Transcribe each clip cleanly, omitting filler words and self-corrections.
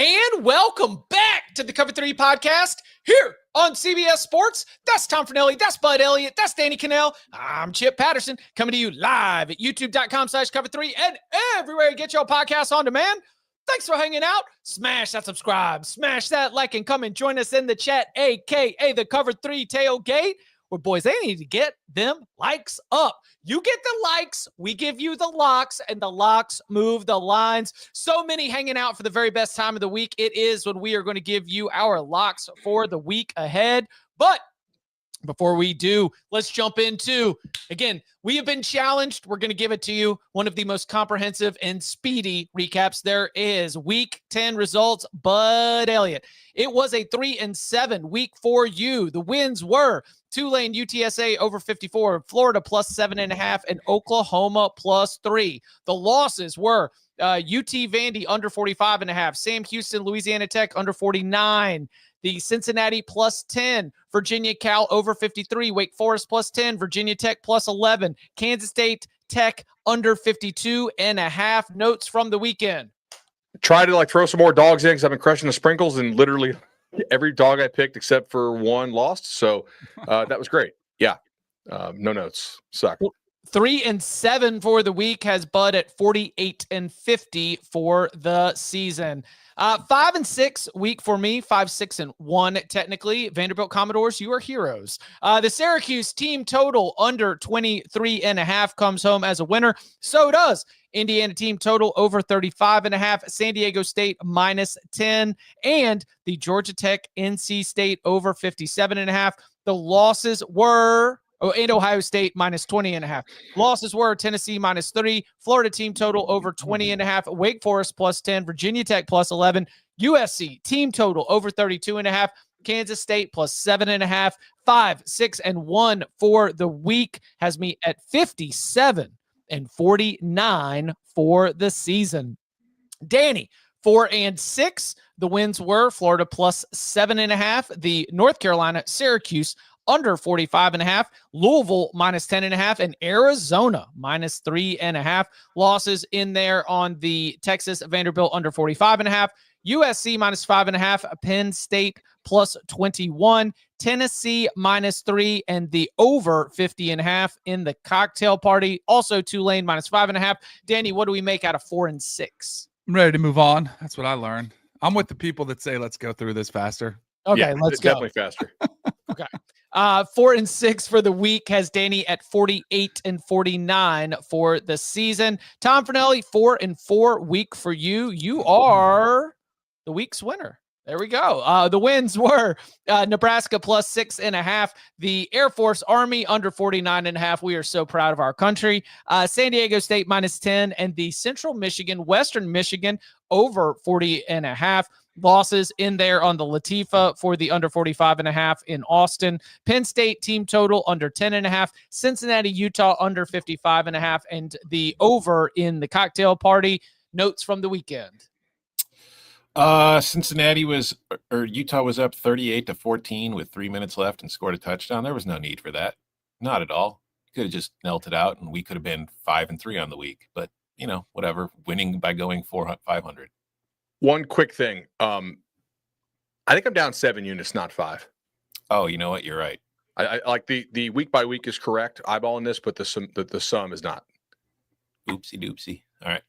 And welcome back to the Cover 3 podcast here on CBS Sports. That's Tom Fornelli. That's Bud Elliott. That's Danny Kanell. I'm Chip Patterson coming to you live at youtube.com/cover3 and everywhere you get your podcasts on demand. Thanks for hanging out. Smash that subscribe. Smash that like and come and join us in the chat, a.k.a. the Cover 3 tailgate. Well, boys, they need to get them likes up. You get the likes, we give you the locks, and the locks move the lines. So many hanging out for the very best time of the week. It is when we are going to give you our locks for the week ahead. But before we do, let's jump into, again, we have been challenged. We're going to give it to you. One of the most comprehensive and speedy recaps there is. Week 10 results, Bud Elliott. It was a 3-7 week for you. The wins were Tulane UTSA over 54, Florida plus 7.5, and Oklahoma plus 3. The losses were UT Vandy under 45.5, Sam Houston Louisiana Tech under 49, the Cincinnati plus 10, Virginia Cal over 53, Wake Forest plus 10, Virginia Tech plus 11, Kansas State Tech under 52.5. Notes from the weekend. Try to throw some more dogs in because I've been crushing the sprinkles, and literally every dog I picked except for one lost. So that was great. Yeah. No notes. Suck. 3-7 for the week has Bud at 48-50 for the season. 5-6 week for me, 5-6-1 technically. Vanderbilt Commodores, you are heroes. The Syracuse team total under 23.5 comes home as a winner. So does Indiana team total over 35.5. San Diego State minus 10, and the Georgia Tech NC State over 57.5. The losses were and Ohio State minus 20.5. Losses were Tennessee minus 3, Florida team total over 20.5, Wake Forest plus 10, Virginia Tech plus 11, USC team total over 32.5, Kansas State plus 7.5. 5-6-1 for the week has me at 57-49 for the season. Danny, 4-6. The wins were Florida plus 7.5, the North Carolina Syracuse under 45.5, Louisville minus 10.5, and Arizona minus 3.5. Losses in there on the Texas Vanderbilt under 45.5, USC minus 5.5, Penn State plus 21, Tennessee minus 3, and the over 50.5 in the cocktail party. Also Tulane minus 5.5. Danny, what do we make out of 4-6? I'm ready to move on. That's what I learned. I'm with the people that say, let's go through this faster. Okay, yeah, let's go. Definitely faster. Okay. 4-6 for the week has Danny at 48-49 for the season. Tom Fornelli, 4-4 week for you. You are the week's winner. There we go. The wins were Nebraska plus 6.5, the Air Force Army under 49.5. We are so proud of our country. San Diego State minus 10, and the Central Michigan, Western Michigan over 40.5. Losses in there on the Latifa for the under 45.5 in Austin. Penn State team total under 10.5. Cincinnati, Utah under 55.5, and the over in the cocktail party. Notes from the weekend. Utah was up 38-14 with 3 minutes left and scored a touchdown. There was no need for that. Not at all. Could have just knelt it out, and we could have been 5-3 on the week. But, whatever. Winning by going 500. One quick thing. I think I'm down 7 units, not 5. Oh, you know what? You're right. I like the week by week is correct. Eyeballing this, but the sum is not. Oopsie doopsie. All right.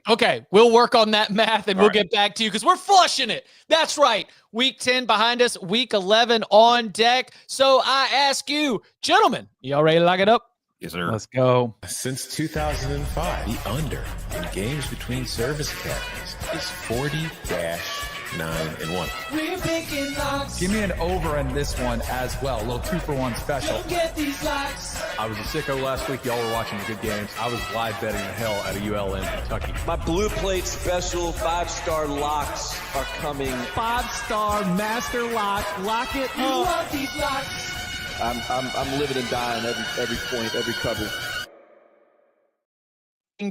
Okay, we'll work on that math, and we'll get back to you because we're flushing it. That's right. Week 10 behind us, week 11 on deck. So I ask you, gentlemen, y'all ready to lock it up? Yes, sir. Let's go. Since 2005, the under in games between service academies is 40-9-1. We're picking locks. Give me an over in this one as well. A little 2-for-1 special. Don't get these locks. I was a sicko last week. Y'all were watching the good games. I was live betting the hell out of ULM Kentucky. My Blue Plate special 5-star locks are coming. 5-star master lock. Lock it up. You want these locks. I'm living and dying every point, every cover.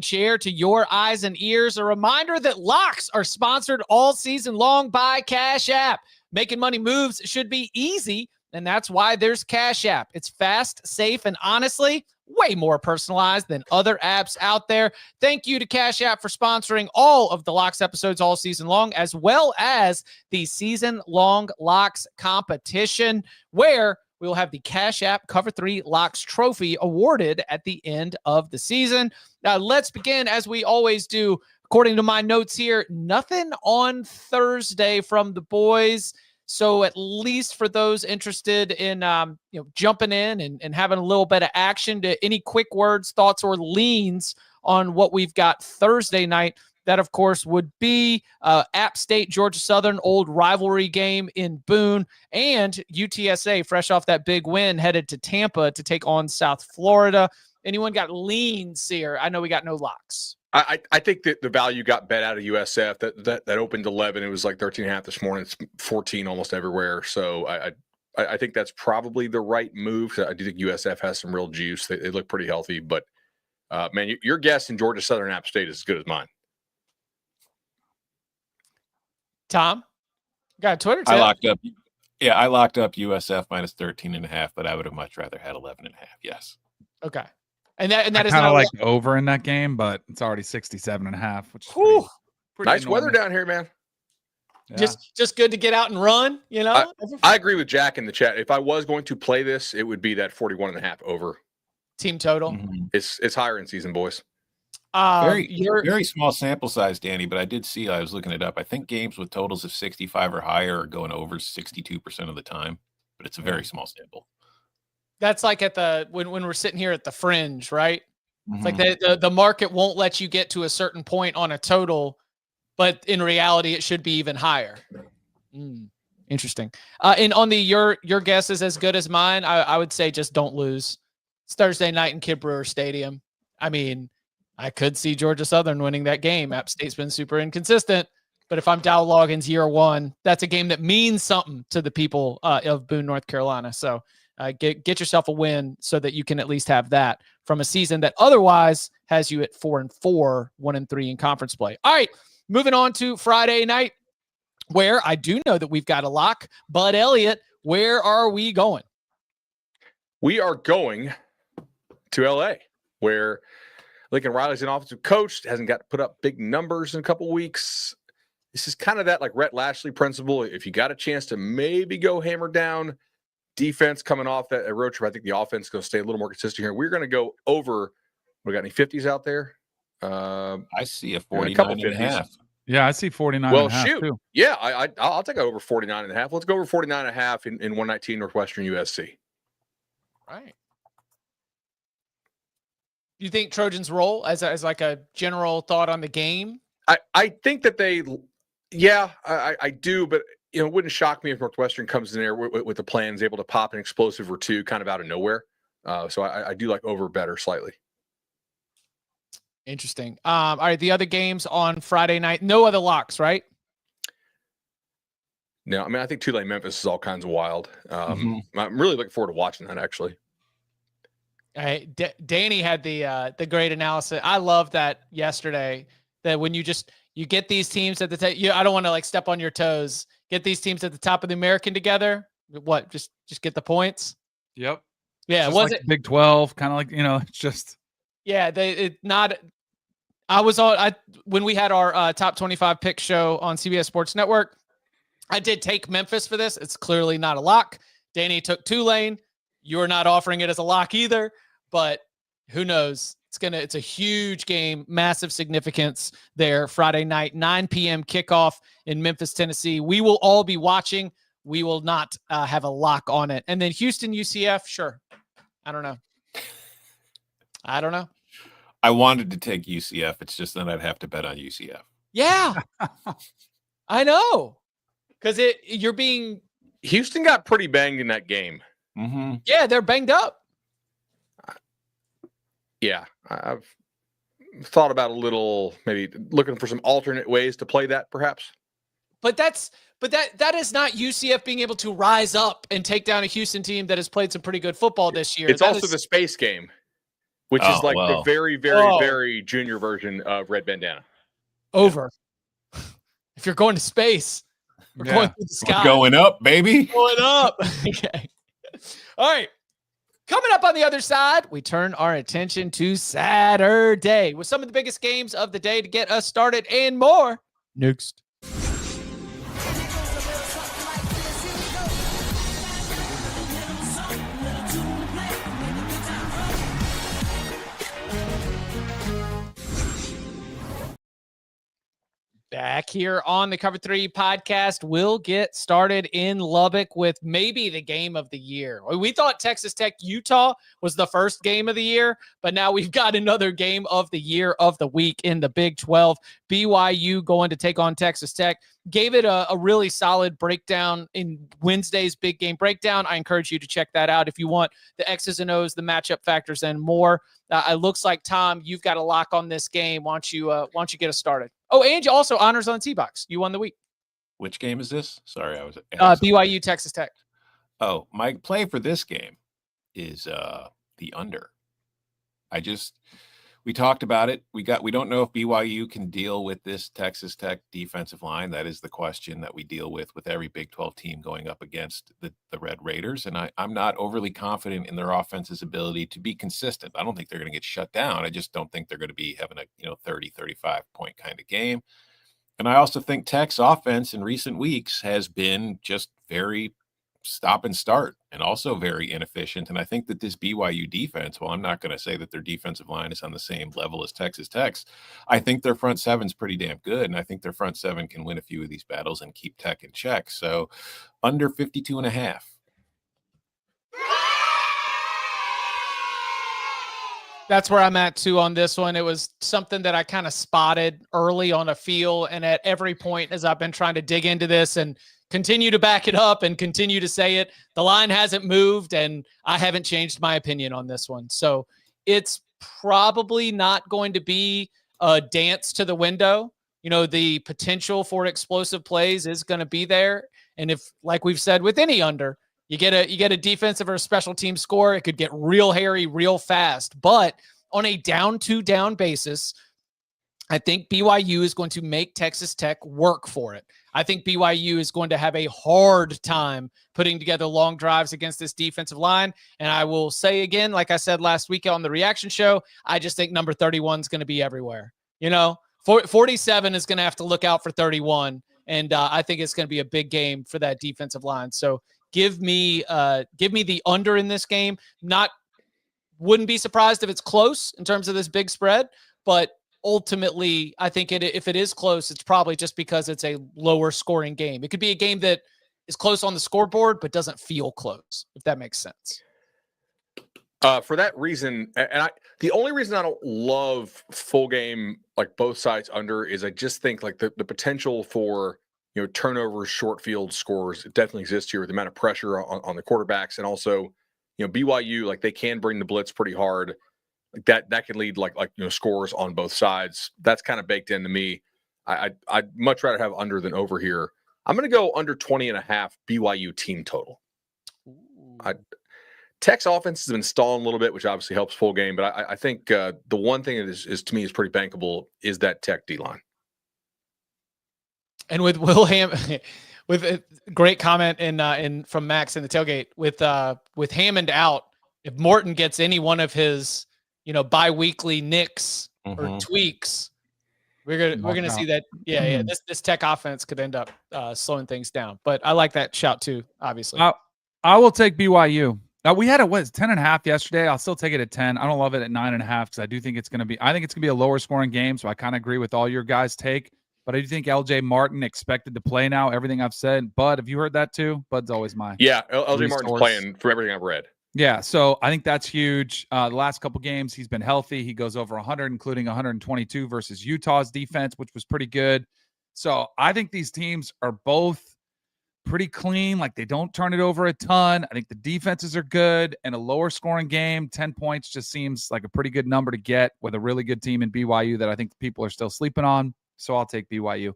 Chair to your eyes and ears. A reminder that locks are sponsored all season long by Cash App. Making money moves should be easy, and that's why there's Cash App. It's fast, safe, and honestly, way more personalized than other apps out there. Thank you to Cash App for sponsoring all of the Locks episodes all season long, as well as the season-long Locks competition, where we will have the Cash App Cover 3 Locks Trophy awarded at the end of the season. Now, let's begin, as we always do. According to my notes here, nothing on Thursday from the boys. So at least for those interested in jumping in and having a little bit of action, to any quick words, thoughts, or leans on what we've got Thursday night. That, of course, would be App State, Georgia Southern, old rivalry game in Boone, and UTSA, fresh off that big win, headed to Tampa to take on South Florida. Anyone got leans here? I know we got no locks. I think that the value got bet out of USF. That opened 11. It was like 13.5 this morning. It's 14 almost everywhere. So I think that's probably the right move. I do think USF has some real juice. They look pretty healthy. But, man, your guess in Georgia Southern App State is as good as mine. Tom, got a Twitter tip. I locked up USF minus 13.5, but I would have much rather had 11.5. Yes. Okay. And that is kind not of like over in that game, but it's already 67.5, which is pretty nice enormous. weather down here, man. Yeah. Just good to get out and run, you know? I agree with Jack in the chat. If I was going to play this, it would be that 41.5 over. Team total. Mm-hmm. It's higher in season, boys. Very small sample size, Danny, but I was looking it up. I think games with totals of 65 or higher are going over 62% of the time, but it's a very small sample. That's like at when we're sitting here at the Fringe, right? Mm-hmm. It's like the market won't let you get to a certain point on a total, but in reality, it should be even higher. Interesting. And on your guess is as good as mine. I would say just don't lose. It's Thursday night in Kid Brewer Stadium. I mean, I could see Georgia Southern winning that game. App State's been super inconsistent, but if I'm Dow Loggins year one, that's a game that means something to the people of Boone, North Carolina. So get yourself a win so that you can at least have that from a season that otherwise has you at 4-4, 1-3 in conference play. All right, moving on to Friday night, where I do know that we've got a lock. Bud Elliott, where are we going? We are going to LA, where Lincoln Riley's an offensive coach, hasn't got to put up big numbers in a couple weeks. This is kind of that like Rhett Lashley principle. If you got a chance to maybe go hammer down defense coming off that road trip, I think the offense is going to stay a little more consistent here. We're going to go over. We got any 50s out there? I see a 49 couple and a half. Yeah, I see 49 Well, and a half shoot. too. Yeah, I'll take over 49 and a half. Let's go over 49 and a half in 119 Northwestern USC. Right. You think Trojans roll as like a general thought on the game? I think that I do, but it wouldn't shock me if Northwestern comes in there with the plans, able to pop an explosive or two kind of out of nowhere. So I do like over better slightly. Interesting. All right, the other games on Friday night, no other locks, right? No, I mean, I think Tulane Memphis is all kinds of wild. I'm really looking forward to watching that, actually. All right, Danny had the great analysis. I love that yesterday, that when you get these teams at the top, I don't want to like step on your toes. Get these teams at the top of the American together. What? Just get the points. Yep. Yeah. Just Was like it Big 12? Kind of like, it's just. Yeah. When we had our top 25 pick show on CBS Sports Network, I did take Memphis for this. It's clearly not a lock. Danny took Tulane. You're not offering it as a lock either, but who knows? It's a huge game, massive significance there. Friday night, 9 p.m. kickoff in Memphis, Tennessee. We will all be watching. We will not have a lock on it. And then Houston, UCF, sure. I don't know. I wanted to take UCF. It's just that I'd have to bet on UCF. Yeah, I know. Because Houston got pretty banged in that game. Mm-hmm. Yeah, they're banged up. Yeah, I've thought about a little, maybe looking for some alternate ways to play that, perhaps. But that is not UCF being able to rise up and take down a Houston team that has played some pretty good football this year. It's also the space game, which is like the very, very, very junior version of Red Bandana. Over. If you're going to space, we're going through the sky. We're going up, baby. Going up. Okay. All right. Coming up on the other side, we turn our attention to Saturday with some of the biggest games of the day to get us started and more. Next. Back here on the Cover 3 podcast, we'll get started in Lubbock with maybe the game of the year. We thought Texas Tech Utah was the first game of the year, but now we've got another game of the year of the week in the Big 12. BYU going to take on Texas Tech. Gave it a really solid breakdown in Wednesday's big game breakdown. I encourage you to check that out if you want the X's and O's, the matchup factors, and more. It looks like, Tom, you've got a lock on this game. Why don't you get us started? Oh, and you also honors on T-Box. You won the week. Which game is this? Sorry, I was BYU Texas Tech. Oh, my play for this game is the under. We talked about it. We don't know if BYU can deal with this Texas Tech defensive line. That is the question that we deal with every Big 12 team going up against the Red Raiders. And I'm not overly confident in their offense's ability to be consistent. I don't think they're going to get shut down. I just don't think they're going to be having a 30, 35 point kind of game. And I also think Tech's offense in recent weeks has been just very stop and start and also very inefficient. And I think that this BYU defense, well, I'm not going to say that their defensive line is on the same level as Texas Tech's. I think their front seven's pretty damn good. And I think their front seven can win a few of these battles and keep Tech in check. So under 52.5. That's where I'm at too on this one. It was something that I kind of spotted early on a feel. And at every point as I've been trying to dig into this and continue to back it up and continue to say it, the line hasn't moved and I haven't changed my opinion on this one. So it's probably not going to be a dance to the window. The potential for explosive plays is going to be there. And if, like we've said with any under, you get a defensive or a special team score, it could get real hairy real fast. But on a down basis, I think BYU is going to make Texas Tech work for it. I think BYU is going to have a hard time putting together long drives against this defensive line. And I will say again, like I said last week on the reaction show, I just think number 31 is going to be everywhere. 47 is going to have to look out for 31. And I think it's going to be a big game for that defensive line. So give me the under in this game. Wouldn't be surprised if it's close in terms of this big spread, but ultimately, I think if it is close, it's probably just because it's a lower scoring game. It could be a game that is close on the scoreboard, but doesn't feel close, if that makes sense. For that reason, and the only reason I don't love full game, like both sides under, is I just think like the potential for, turnovers, short field scores, it definitely exists here with the amount of pressure on the quarterbacks. And also, BYU, like they can bring the blitz pretty hard. That can lead like scores on both sides. That's kind of baked into me. I'd much rather have under than over here. I'm going to go under 20.5 BYU team total. Tech's offense has been stalling a little bit, which obviously helps full game. But I think the one thing that is to me is pretty bankable is that Tech D line. And with with a great comment from Max in the tailgate with Hammond out, if Morton gets any one of his bi-weekly nicks or tweaks, we're gonna see that. Yeah. This Tech offense could end up slowing things down. But I like that shout too. Obviously, I will take BYU. We had it 10.5 yesterday. I'll still take it at 10. I don't love it at 9.5 because I do think it's gonna be. I think it's gonna be a lower scoring game. So I kind of agree with all your guys' take. But I do think LJ Martin expected to play now. Everything I've said. Bud, have you heard that too? Bud's always mine. Yeah, LJ Martin's playing from everything I've read. Yeah, so I think that's huge. The last couple games, he's been healthy. He goes over 100, including 122 versus Utah's defense, which was pretty good. So I think these teams are both pretty clean. Like they don't turn it over a ton. I think the defenses are good. And a lower scoring game, 10 points just seems like a pretty good number to get with a really good team in BYU that I think people are still sleeping on. So I'll take BYU.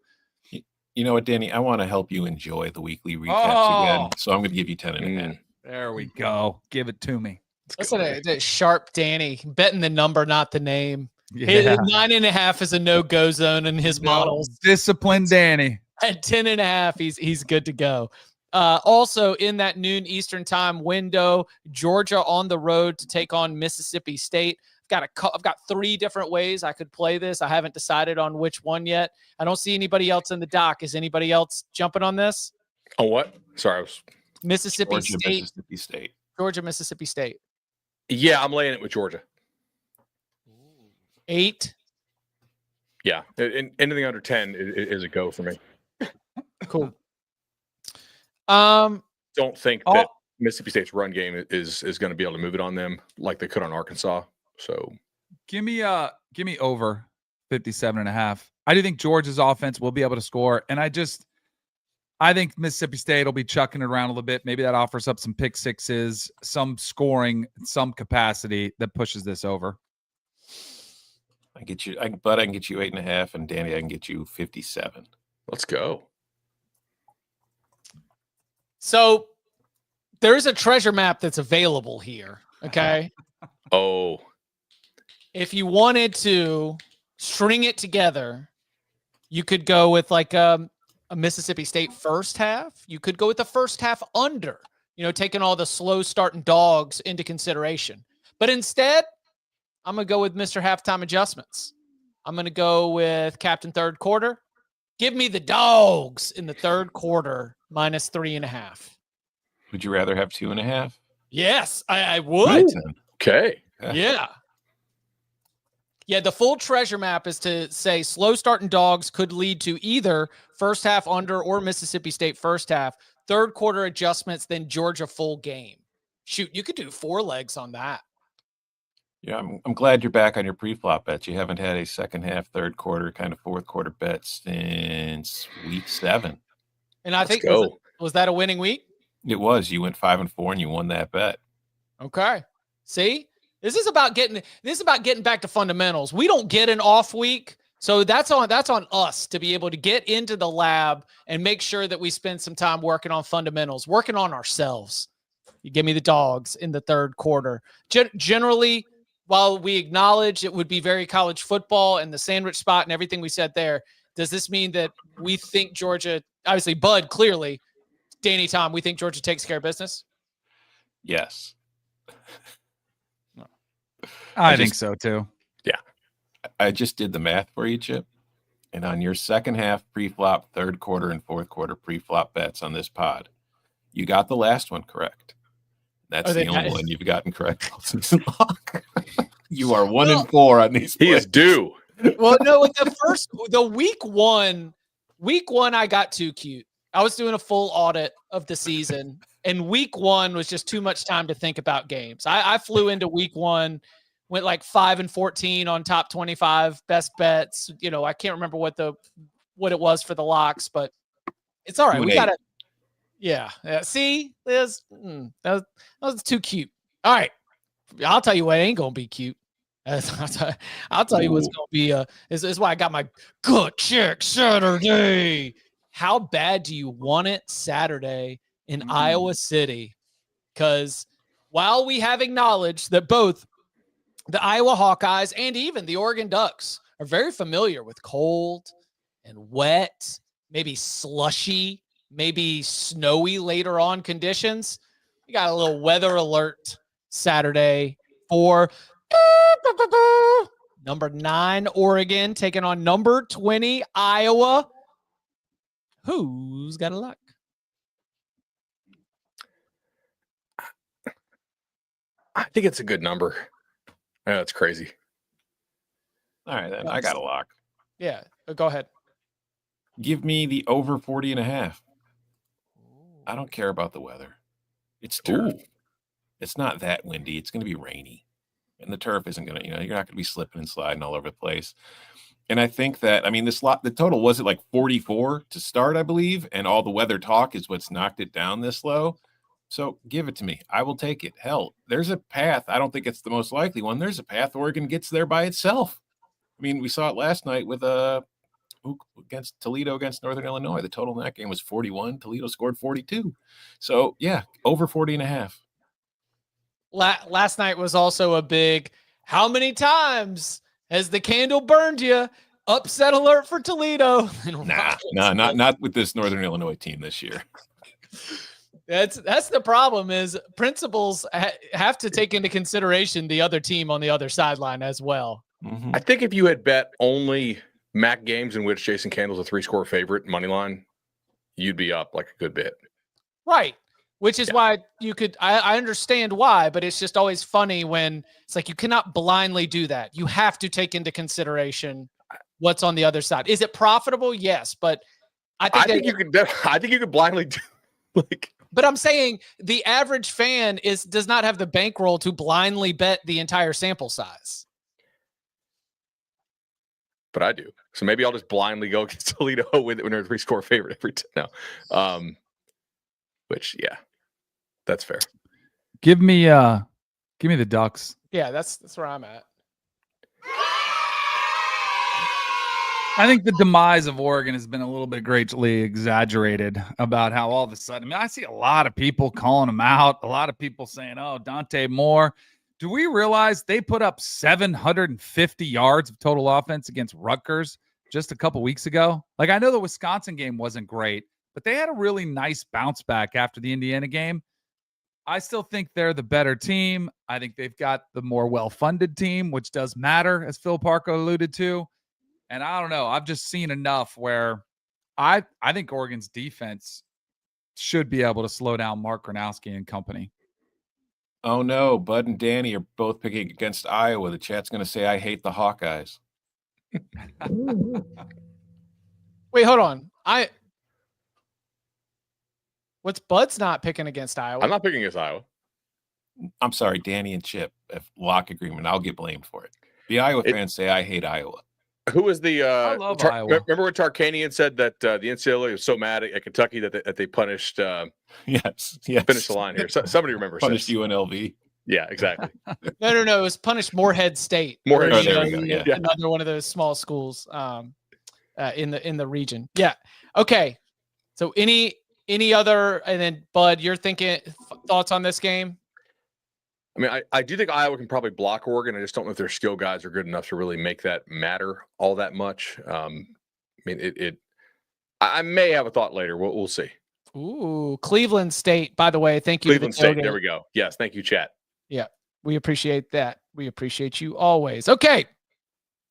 You know what, Danny? I want to help you enjoy the weekly recaps again. So I'm going to give you 10.5. There we go. Give it to me. Listen to sharp Danny betting the number, not the name. Yeah. 9.5 is a no-go zone in his models. Disciplined Danny. At 10.5, he's good to go. Also in that noon Eastern time window, Georgia on the road to take on Mississippi State. I've got 3 different ways I could play this. I haven't decided on which one yet. I don't see anybody else in the dock. Is anybody else jumping on this? Oh, what? Sorry, I was Mississippi Georgia, State. Mississippi State. Georgia, Mississippi State. Yeah, I'm laying it with Georgia. 8. Yeah, anything under 10 is a go for me. Cool. Don't think that Mississippi State's run game is going to be able to move it on them like they could on Arkansas. So give me over 57.5. I do think Georgia's offense will be able to score, and I think Mississippi State will be chucking it around a little bit. Maybe that offers up some pick sixes, some scoring, some capacity that pushes this over. I can get you 8.5, and Danny, I can get you 57. let's go. So there's a treasure map that's available here. Okay. Oh, If you wanted to string it together, you could go with like a Mississippi State first half. You could go with the first half under, taking all the slow starting dogs into consideration. But instead, I'm going to go with Mr. Halftime Adjustments. I'm going to go with Captain Third Quarter. Give me the dogs in the third quarter minus 3.5. Would you rather have 2.5? Yes, I would. Right, then. okay. Yeah. Yeah, the full treasure map is to say slow starting dogs could lead to either first half under or Mississippi State first half, third quarter adjustments, then Georgia full game. Shoot, you could do 4 legs on that. Yeah, I'm glad you're back on your pre-flop bets. You haven't had a second half, third quarter, kind of fourth quarter bet since week 7. And I think go. was that a winning week? It was. You went 5-4 and you won that bet. Okay. See? This is about getting back to fundamentals. We don't get an off week. So that's on us to be able to get into the lab and make sure that we spend some time working on fundamentals, working on ourselves. You give me the dogs in the third quarter. Generally, while we acknowledge it would be very college football and the sandwich spot and everything we said there, does this mean that we think Georgia, obviously Bud, clearly, Danny, Tom, we think Georgia takes care of business? Yes. I think so too. Yeah. I just did the math for you, Chip. And on your second half pre-flop, third quarter, and fourth quarter pre-flop bets on this pod, you got the last one correct. That's the only one you've gotten correct all season long. You are 1-4 on these. He is due. Well, no, with the week one, I got too cute. I was doing a full audit of the season, and week 1 was just too much time to think about games. I flew into week 1, went like 5-14 on top 25 best bets. I can't remember what it was for the locks, but it's all right. We got it. Yeah. See, Liz, that was too cute. All right. I'll tell you what ain't going to be cute. I'll tell you what's going to be. This is why I got my gut check Saturday. How bad do you want it Saturday in Iowa City? Because while we have acknowledged that both the Iowa Hawkeyes and even the Oregon Ducks are very familiar with cold and wet, maybe slushy, maybe snowy later on conditions, we got a little weather alert Saturday for number 9 Oregon taking on number 20 Iowa. Who's got a luck? I think it's a good number. Yeah, that's crazy. All right, then. I got a lock. Yeah, go ahead. Give me the over 40.5. I don't care about the weather. It's turf. It's not that windy. It's going to be rainy. And the turf isn't going to, you're not going to be slipping and sliding all over the place. And I think that, the total was at like 44 to start, I believe. And all the weather talk is what's knocked it down this low. So give it to me. I will take it. Hell, there's a path. I don't think it's the most likely one. There's a path Oregon gets there by itself. We saw it last night with against Toledo against Northern Illinois. The total in that game was 41. Toledo scored 42. So, yeah, over 40.5. Last night was also a big, how many times has the candle burned you? Upset alert for Toledo. Nah, not with this Northern Illinois team this year. That's the problem is principals have to take into consideration the other team on the other sideline as well. Mhm. I think if you had bet only MAC games in which Jason Candle's a 3-score favorite money line, you'd be up like a good bit. Right. Which is why you could, I understand why, but it's just always funny when it's like you cannot blindly do that. You have to take into consideration what's on the other side. Is it profitable? Yes, but I think you could blindly do like. But I'm saying the average fan does not have the bankroll to blindly bet the entire sample size. But I do. So maybe I'll just blindly go against Toledo when they're a 3-score favorite every time. No. Which, yeah, that's fair. Give me the Ducks. Yeah, that's where I'm at. I think the demise of Oregon has been a little bit greatly exaggerated about how all of a sudden, I mean, I see a lot of people calling them out, a lot of people saying, oh, Dante Moore. Do we realize they put up 750 yards of total offense against Rutgers just a couple weeks ago? Like, I know the Wisconsin game wasn't great, but they had a really nice bounce back after the Indiana game. I still think they're the better team. I think they've got the more well-funded team, which does matter, as Phil Parker alluded to. And I don't know. I've just seen enough where I think Oregon's defense should be able to slow down Mark Gronowski and company. Oh, no. Bud and Danny are both picking against Iowa. The chat's going to say, I hate the Hawkeyes. Wait, hold on. What's Bud's not picking against Iowa? I'm not picking against Iowa. I'm sorry, Danny and Chip have lock agreement. I'll get blamed for it. The Iowa fans say, I hate Iowa. Who was the I love Iowa. Remember when Tarkanian said that the NCAA was so mad at Kentucky that they punished Yes. finish the line here. Somebody remembers Punished UNLV. Yeah, exactly. No. It was punished Morehead State. Morehead State, there we go, yeah. Another one of those small schools in the region. Yeah. Okay. So any other, and then Bud, you're thinking thoughts on this game? I mean, I do think Iowa can probably block Oregon. I just don't know if their skill guys are good enough to really make that matter all that much. I mean, I may have a thought later. We'll see. Ooh, Cleveland State, by the way. Thank you. Cleveland State. There we go. Yes. Thank you, chat. Yeah. We appreciate that. We appreciate you always. Okay.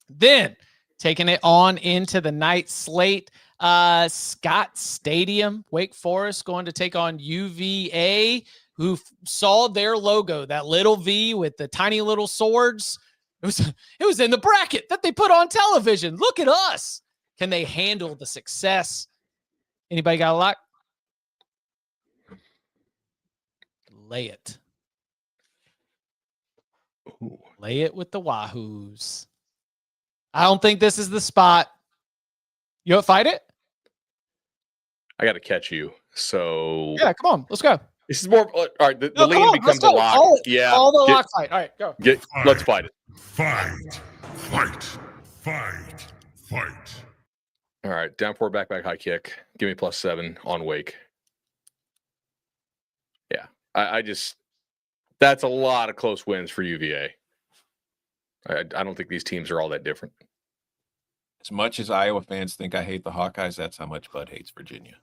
Then taking it on into the night slate. Scott Stadium, Wake Forest going to take on UVA, who saw their logo, that little V with the tiny little swords. It was in the bracket that they put on television. Look at us. Can they handle the success? Anybody got a lock? Lay it. Ooh. Lay it with the Wahoos. I don't think this is the spot. You want to fight it? I got to catch you. So Yeah, come on. Let's go. this is more. All right. The lean becomes a lock. Yeah. All the lock fight. All right, go. Let's fight it. Fight. All right. Down 4, back, high kick. Give me +7 on Wake. Yeah. I just, that's a lot of close wins for UVA. I don't think these teams are all that different. As much as Iowa fans think I hate the Hawkeyes, that's how much Bud hates Virginia.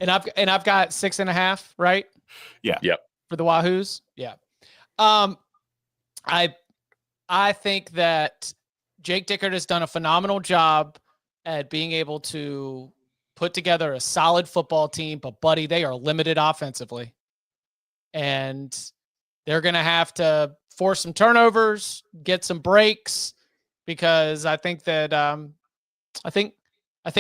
And I've got 6.5, right? Yeah. Yep. For the Wahoos. Yeah. I think that Jake Dickert has done a phenomenal job at being able to put together a solid football team, but buddy, they are limited offensively. And they're going to have to force some turnovers, get some breaks, because I think that I think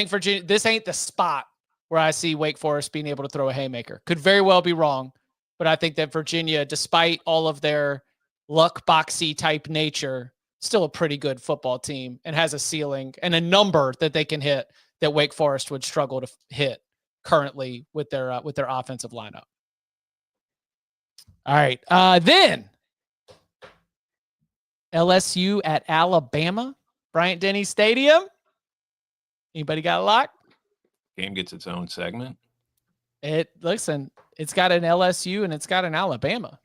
Virginia, this ain't the spot where I see Wake Forest being able to throw a haymaker. Could very well be wrong, but I think that Virginia, despite all of their luck boxy type nature, still a pretty good football team and has a ceiling and a number that they can hit that Wake Forest would struggle to hit currently with their offensive lineup. All right. Then LSU at Alabama, Bryant-Denny Stadium. Anybody got a lock? Game gets its own segment. Listen, it's got an LSU and it's got an Alabama.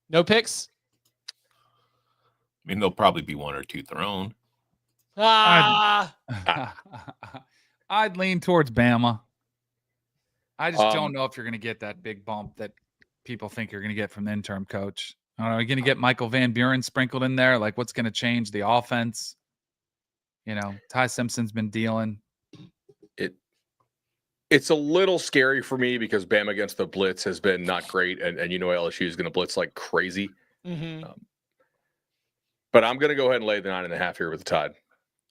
No picks? I mean, there'll probably be 1 or 2 thrown. Ah. I'd lean towards Bama. I just don't know if you're going to get that big bump that people think you're going to get from the interim coach. I don't know. Are you going to get Michael Van Buren sprinkled in there? Like, what's going to change the offense? You know, Ty Simpson's been dealing. It's a little scary for me because Bama against the blitz has been not great, and LSU is going to blitz like crazy. Mm-hmm. But I'm going to go ahead and lay the 9.5 here with the Tide.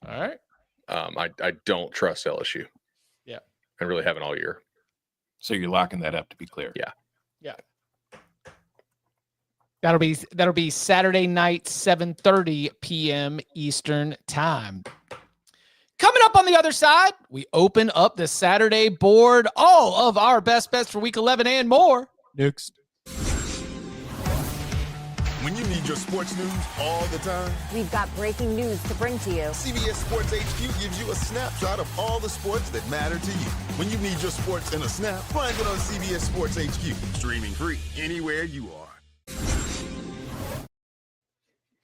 All right. I don't trust LSU. Yeah. And really haven't all year. So you're locking that up, to be clear. Yeah. Yeah. That'll be Saturday night, 7:30 p.m. Eastern time. Coming up on the other side, we open up the Saturday board. All of our best bets for Week 11 and more. Next. When you need your sports news all the time, we've got breaking news to bring to you. CBS Sports HQ gives you a snapshot of all the sports that matter to you. When you need your sports in a snap, find it on CBS Sports HQ. Streaming free anywhere you are.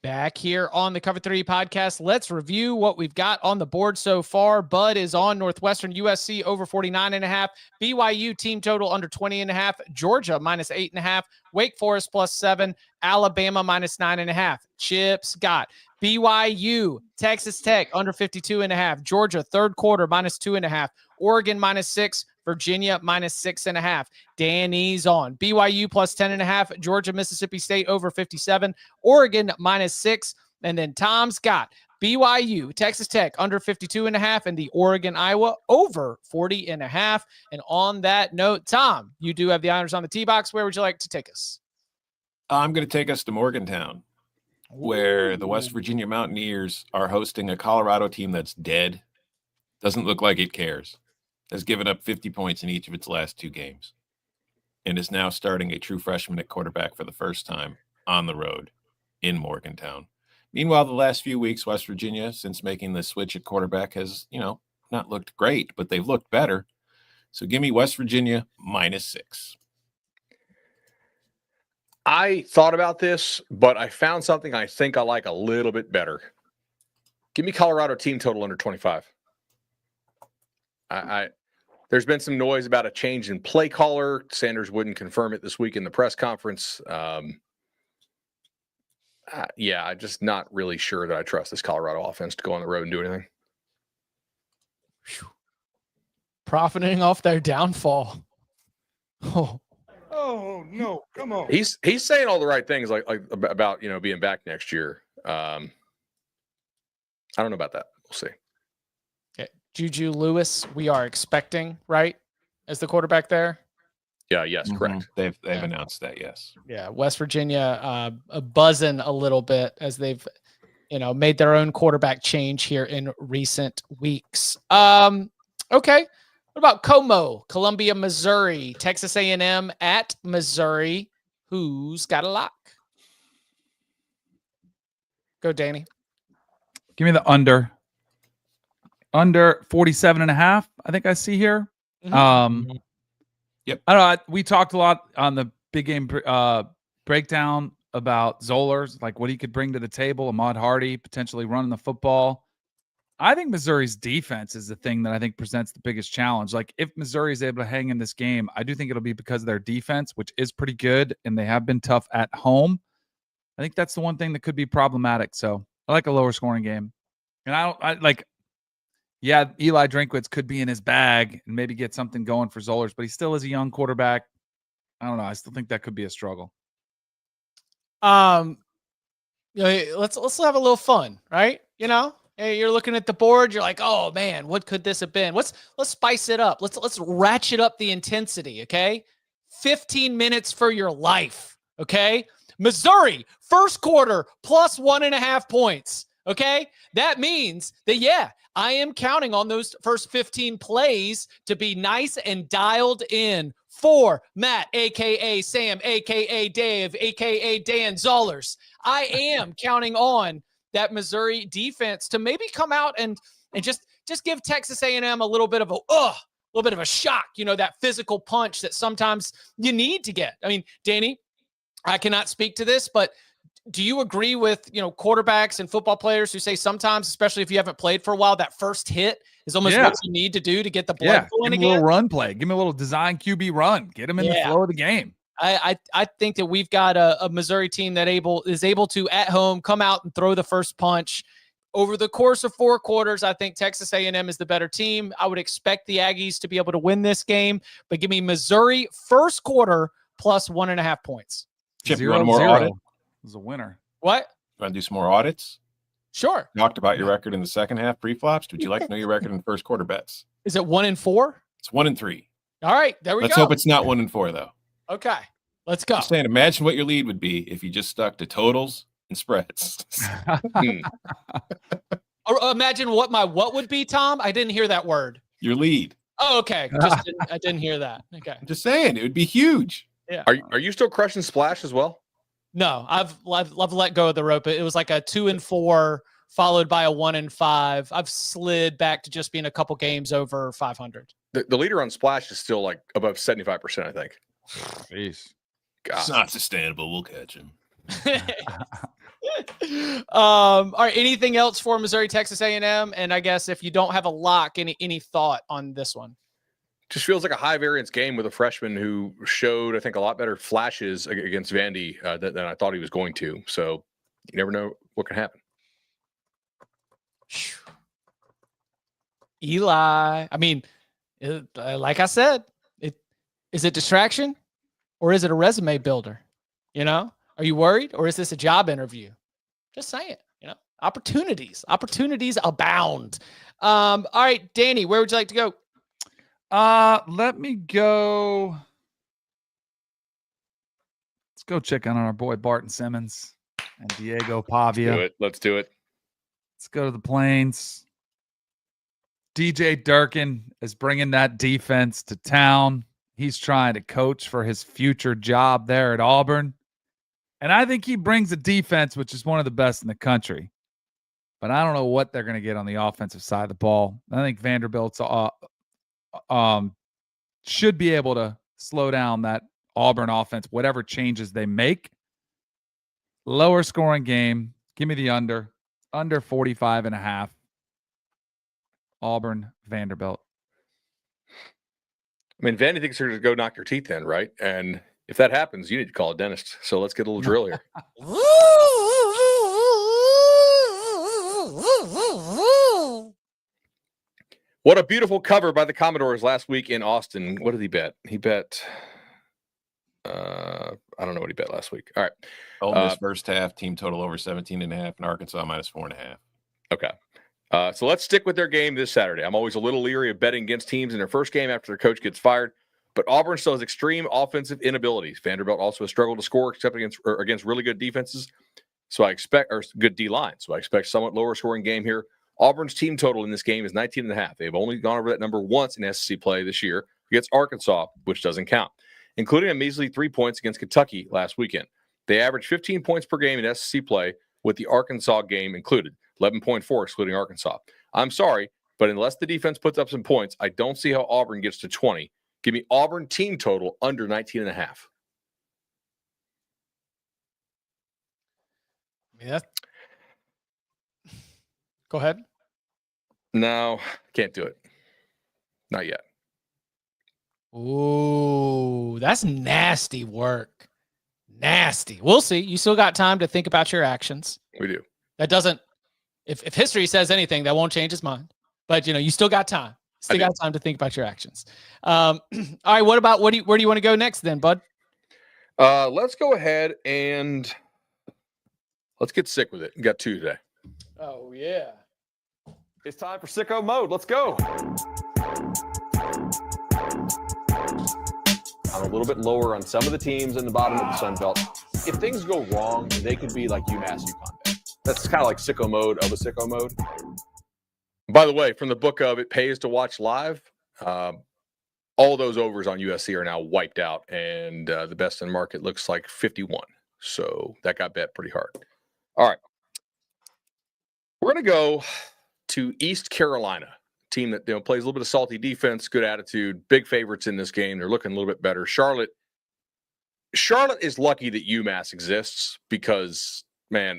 Back here on the Cover 3 podcast, let's review what we've got on the board so far. Bud is on Northwestern USC over 49.5. BYU team total under 20.5. Georgia minus 8.5. Wake Forest plus 7. Alabama minus 9.5. Chip's got BYU, Texas Tech under 52.5. Georgia third quarter minus 2.5. Oregon minus 6. Virginia minus 6.5. Danny's on BYU plus 10.5. Georgia, Mississippi State over 57. Oregon minus 6. And then Tom's got BYU, Texas Tech under 52.5, and the Oregon, Iowa over 40.5. And on that note, Tom, you do have the honors on the tee box. Where would you like to take us? I'm going to take us to Morgantown, where the West Virginia Mountaineers are hosting a Colorado team that's dead. Doesn't look like it cares. Has given up 50 points in each of its last 2 games and is now starting a true freshman at quarterback for the first time on the road in Morgantown. Meanwhile, the last few weeks, West Virginia, since making the switch at quarterback, has, not looked great, but they've looked better. So give me West Virginia minus 6. I thought about this, but I found something I think I like a little bit better. Give me Colorado team total under 25. There's been some noise about a change in play caller. Sanders wouldn't confirm it this week in the press conference. I'm just not really sure that I trust this Colorado offense to go on the road and do anything. Profiting off their downfall. Oh no! Come on. He's saying all the right things, like about being back next year. I don't know about that. We'll see. Juju Lewis, we are expecting, right, as the quarterback there? Yeah, yes, correct. They've announced that, yes. Yeah, West Virginia buzzing a little bit as they've, made their own quarterback change here in recent weeks. Okay, what about Como, Columbia, Missouri, Texas A&M at Missouri? Who's got a lock? Go, Danny. Give me the under. Under 47.5, I think I see here. Mm-hmm. Yep. I don't know. We talked a lot on the big game breakdown about Zollers, like what he could bring to the table. Ahmad Hardy potentially running the football. I think Missouri's defense is the thing that I think presents the biggest challenge. Like if Missouri is able to hang in this game, I do think it'll be because of their defense, which is pretty good, and they have been tough at home. I think that's the one thing that could be problematic. So I like a lower scoring game. And Eli Drinkwitz could be in his bag and maybe get something going for Zollers, but he still is a young quarterback. I don't know. I still think that could be a struggle. Let's have a little fun, right? Hey, you're looking at the board. You're like, oh man, what could this have been? Let's spice it up. Let's ratchet up the intensity. Okay, 15 minutes for your life. Okay, Missouri first quarter plus 1.5 points. Okay, that means that I am counting on those first 15 plays to be nice and dialed in for Matt, a.k.a. Sam, a.k.a. Dave, a.k.a. Dan Zollers. I am counting on that Missouri defense to maybe come out and just give Texas A&M a little bit of a shock, that physical punch that sometimes you need to get. I mean, Danny, I cannot speak to this, but do you agree with, quarterbacks and football players who say sometimes, especially if you haven't played for a while, that first hit is almost what you need to do to get the blood flowing give him again. a little run play. Give him a little design QB run. Get him in the flow of the game. I think that we've got a Missouri team that is able to at home come out and throw the first punch. Over the course of 4 quarters, I think Texas A&M is the better team. I would expect the Aggies to be able to win this game, but give me Missouri first quarter plus 1.5 points. Chip, you want more audit? Is a winner. What? You want to do some more audits? Sure. Talked about your record in the second half pre-flops. Would you like to know your record in the first quarter bets? Is it 1-4? It's 1-3. All right, there we go. Let's hope it's not 1-4 though. Okay, let's go. I'm saying, imagine what your lead would be if you just stuck to totals and spreads. Or imagine what would be, Tom? I didn't hear that word. Your lead. Oh, okay. I didn't hear that. Okay. I'm just saying, it would be huge. Yeah. Are you still crushing Splash as well? No, I've let go of the rope. It was like a 2-4 followed by a 1-5. I've slid back to just being a couple games over 500. The leader on Splash is still like above 75%, I think. Jeez. God. It's not sustainable. We'll catch him. All right. Anything else for Missouri, Texas A&M? And I guess if you don't have a lock, any thought on this one? Just feels like a high variance game with a freshman who showed, I think, a lot better flashes against Vandy than I thought he was going to. So you never know what can happen. Eli. I mean, like I said, is it distraction or is it a resume builder? You know, are you worried or is this a job interview? Just saying, you know, opportunities abound. All right, Danny, where would you like to go? Let me go. Let's go check on our boy Barton Simmons and Diego Pavia. Let's do it. Let's go to the Plains. DJ Durkin is bringing that defense to town. He's trying to coach for his future job there at Auburn. And I think he brings a defense which is one of the best in the country. But I don't know what they're going to get on the offensive side of the ball. I think Vanderbilt's should be able to slow down that Auburn offense, whatever changes they make. Lower scoring game. Give me the under 45.5. Auburn, Vanderbilt. I mean, Vandy thinks they're going to go knock your teeth in, right? And if that happens, you need to call a dentist. So let's get a little drill here. What a beautiful cover by the Commodores last week in Austin. What did he bet? He bet, I don't know what he bet last week. All right. Ole Miss first half, team total over 17.5, and Arkansas minus 4.5. Okay. So let's stick with their game this Saturday. I'm always a little leery of betting against teams in their first game after their coach gets fired, but Auburn still has extreme offensive inabilities. Vanderbilt also has struggled to score except against really good defenses. So I expect, or good D line. So I expect somewhat lower scoring game here. Auburn's team total in this game is 19.5. They've only gone over that number once in SEC play this year against Arkansas, which doesn't count, including a measly 3 points against Kentucky last weekend. They averaged 15 points per game in SEC play with the Arkansas game included, 11.4 excluding Arkansas. I'm sorry, but unless the defense puts up some points, I don't see how Auburn gets to 20. Give me Auburn team total under 19.5. Yeah. Go ahead. No, can't do it. Not yet. Ooh, that's nasty work. Nasty. We'll see. You still got time to think about your actions. We do. That doesn't, if history says anything, that won't change his mind. But, you know, you still got time. Still got time to think about your actions. All right, where do you want to go next then, bud? Let's go ahead and let's get sick with it. We got 2 today. Oh, yeah. It's time for sicko mode. Let's go. I'm a little bit lower on some of the teams in the bottom of the Sun Belt. If things go wrong, they could be like UMass, UConn. That's kind of like sicko mode of a sicko mode. By the way, from the book of It Pays to Watch Live, all those overs on USC are now wiped out, and the best in market looks like 51. So that got bet pretty hard. All right. We're going to go to East Carolina, team that plays a little bit of salty defense, good attitude, big favorites in this game. They're looking a little bit better. Charlotte is lucky that UMass exists because, man,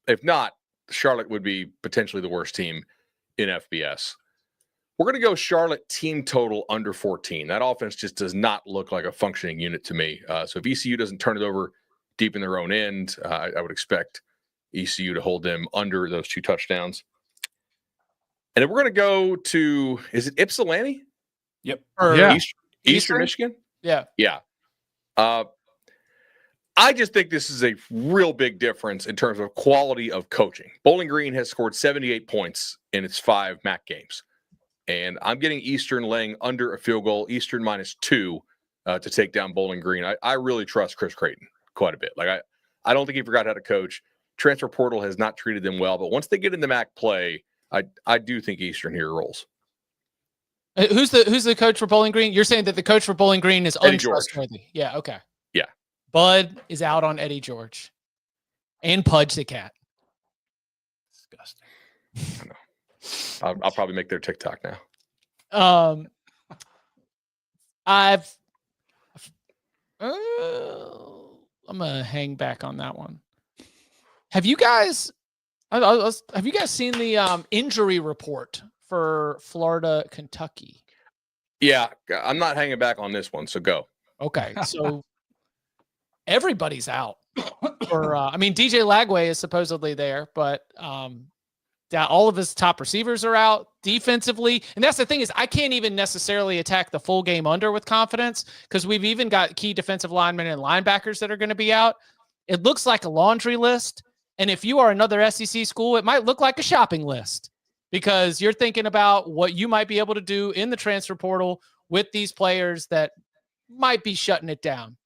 if not, Charlotte would be potentially the worst team in FBS. We're going to go Charlotte team total under 14. That offense just does not look like a functioning unit to me. So if ECU doesn't turn it over deep in their own end, I would expect ECU to hold them under those 2 touchdowns. And then we're going to go to, is it Ypsilanti? Yep. Yeah. Eastern Michigan? Yeah. Yeah. I just think this is a real big difference in terms of quality of coaching. Bowling Green has scored 78 points in its 5 MAC games. And I'm getting Eastern laying under a field goal, Eastern -2 to take down Bowling Green. I really trust Chris Creighton quite a bit. Like I don't think he forgot how to coach. Transfer portal has not treated them well, but once they get into MAC play, I do think Eastern here rolls. Who's the coach for Bowling Green? You're saying that the coach for Bowling Green is Eddie untrustworthy. George. Yeah, okay. Yeah. Bud is out on Eddie George. And Pudge the cat. Disgusting. I know. I'll probably make their TikTok now. I'm gonna hang back on that one. Have you guys seen the injury report for Florida, Kentucky? Yeah, I'm not hanging back on this one, so go. Okay, so everybody's out. DJ Lagway is supposedly there, but all of his top receivers are out defensively. And that's the thing is I can't even necessarily attack the full game under with confidence because we've even got key defensive linemen and linebackers that are going to be out. It looks like a laundry list. And if you are another SEC school, it might look like a shopping list because you're thinking about what you might be able to do in the transfer portal with these players that might be shutting it down.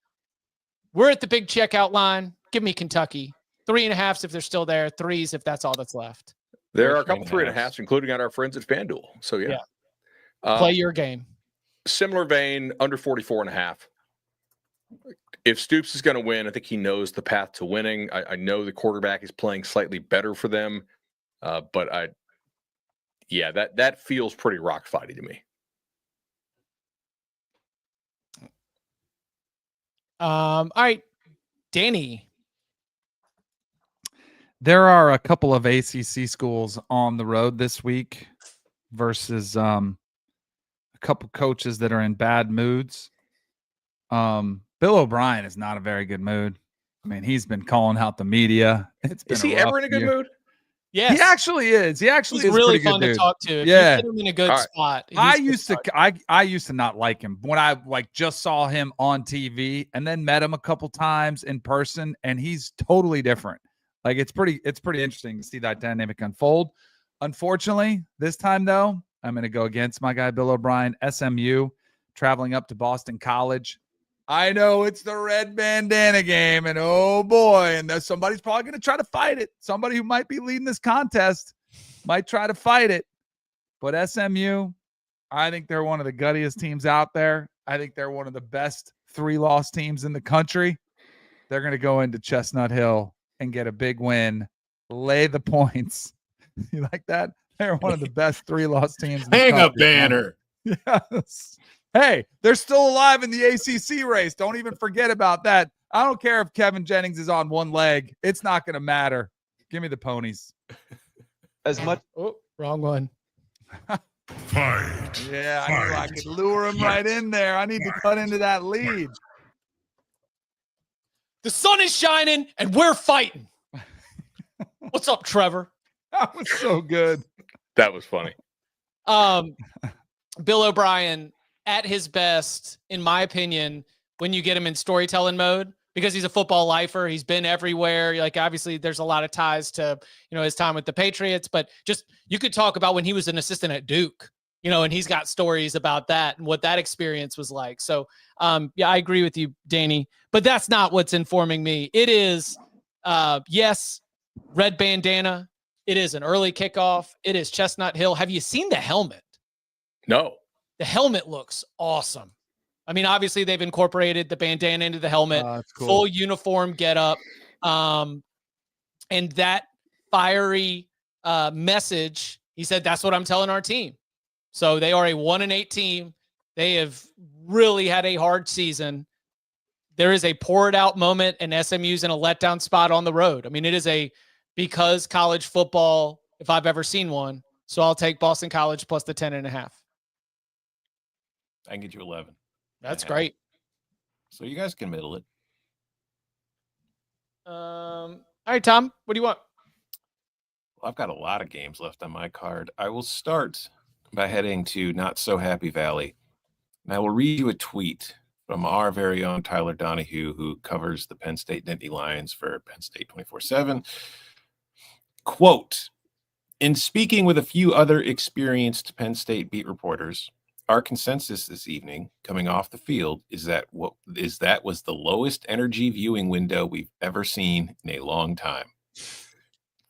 We're at the big checkout line. Give me Kentucky. 3.5s if they're still there. 3s if that's all that's left. There are a couple 3.5s, including on our friends at FanDuel. So, yeah. Play your game. Similar vein, under 44.5. If Stoops is going to win, I think he knows the path to winning. I know the quarterback is playing slightly better for them. But that feels pretty rock fighty to me. All right, Danny. There are a couple of ACC schools on the road this week versus a couple coaches that are in bad moods. Bill O'Brien is not a very good mood. I mean, he's been calling out the media. Is he ever in a good mood? Yes. He actually is. He's really fun to talk to. If you get him in a good spot. I used to not like him when I just saw him on TV and then met him a couple times in person, and he's totally different. Like it's pretty interesting to see that dynamic unfold. Unfortunately, this time though, I'm going to go against my guy Bill O'Brien. SMU traveling up to Boston College. I know it's the red bandana game, and oh boy, and there's somebody's probably going to try to fight it. Somebody who might be leading this contest might try to fight it. But SMU, I think they're one of the guttiest teams out there. I think they're one of the best 3-loss teams in the country. They're going to go into Chestnut Hill and get a big win, lay the points. You like that? They're one of the best 3-loss teams. Hang up banner. Yes. Hey, they're still alive in the ACC race. Don't even forget about that. I don't care if Kevin Jennings is on one leg. It's not going to matter. Give me the ponies. Wrong one. Fight. Yeah, I knew I could lure him right in there. I need to cut into that lead. The sun is shining and we're fighting. What's up, Trevor? That was so good. That was funny. Bill O'Brien at his best, in my opinion, when you get him in storytelling mode, because he's a football lifer. He's been everywhere. Like, obviously there's a lot of ties to, his time with the Patriots, but just, you could talk about when he was an assistant at Duke, and he's got stories about that and what that experience was like. So, yeah, I agree with you, Danny, but that's not what's informing me. It is, yes, red bandana. It is an early kickoff. It is Chestnut Hill. Have you seen the helmet? No. The helmet looks awesome. I mean, obviously they've incorporated the bandana into the helmet, cool. Full uniform getup, and that fiery message. He said, "That's what I'm telling our team." So they are a 1-8 team. They have really had a hard season. There is a pour it out moment, and SMU's in a letdown spot on the road. I mean, it is because college football, if I've ever seen one. So I'll take Boston College plus the 10.5. I can get you 11. That's great. So you guys can middle it. All right, Tom, what do you want? Well, I've got a lot of games left on my card. I will start by heading to Not So Happy Valley. And I will read you a tweet from our very own Tyler Donahue, who covers the Penn State Nittany Lions for Penn State 24/7. Quote, in speaking with a few other experienced Penn State beat reporters, our consensus this evening coming off the field is that that was the lowest energy viewing window we've ever seen in a long time.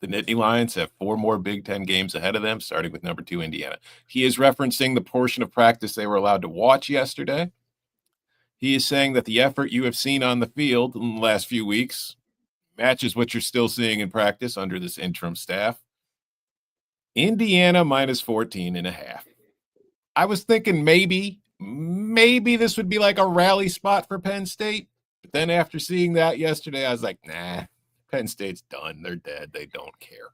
The Nittany Lions have 4 more Big Ten games ahead of them, starting with number 2 Indiana. He is referencing the portion of practice they were allowed to watch yesterday. He is saying that the effort you have seen on the field in the last few weeks matches what you're still seeing in practice under this interim staff. Indiana minus 14.5. I was thinking maybe this would be like a rally spot for Penn State. But then after seeing that yesterday, I was like, nah, Penn State's done. They're dead. They don't care.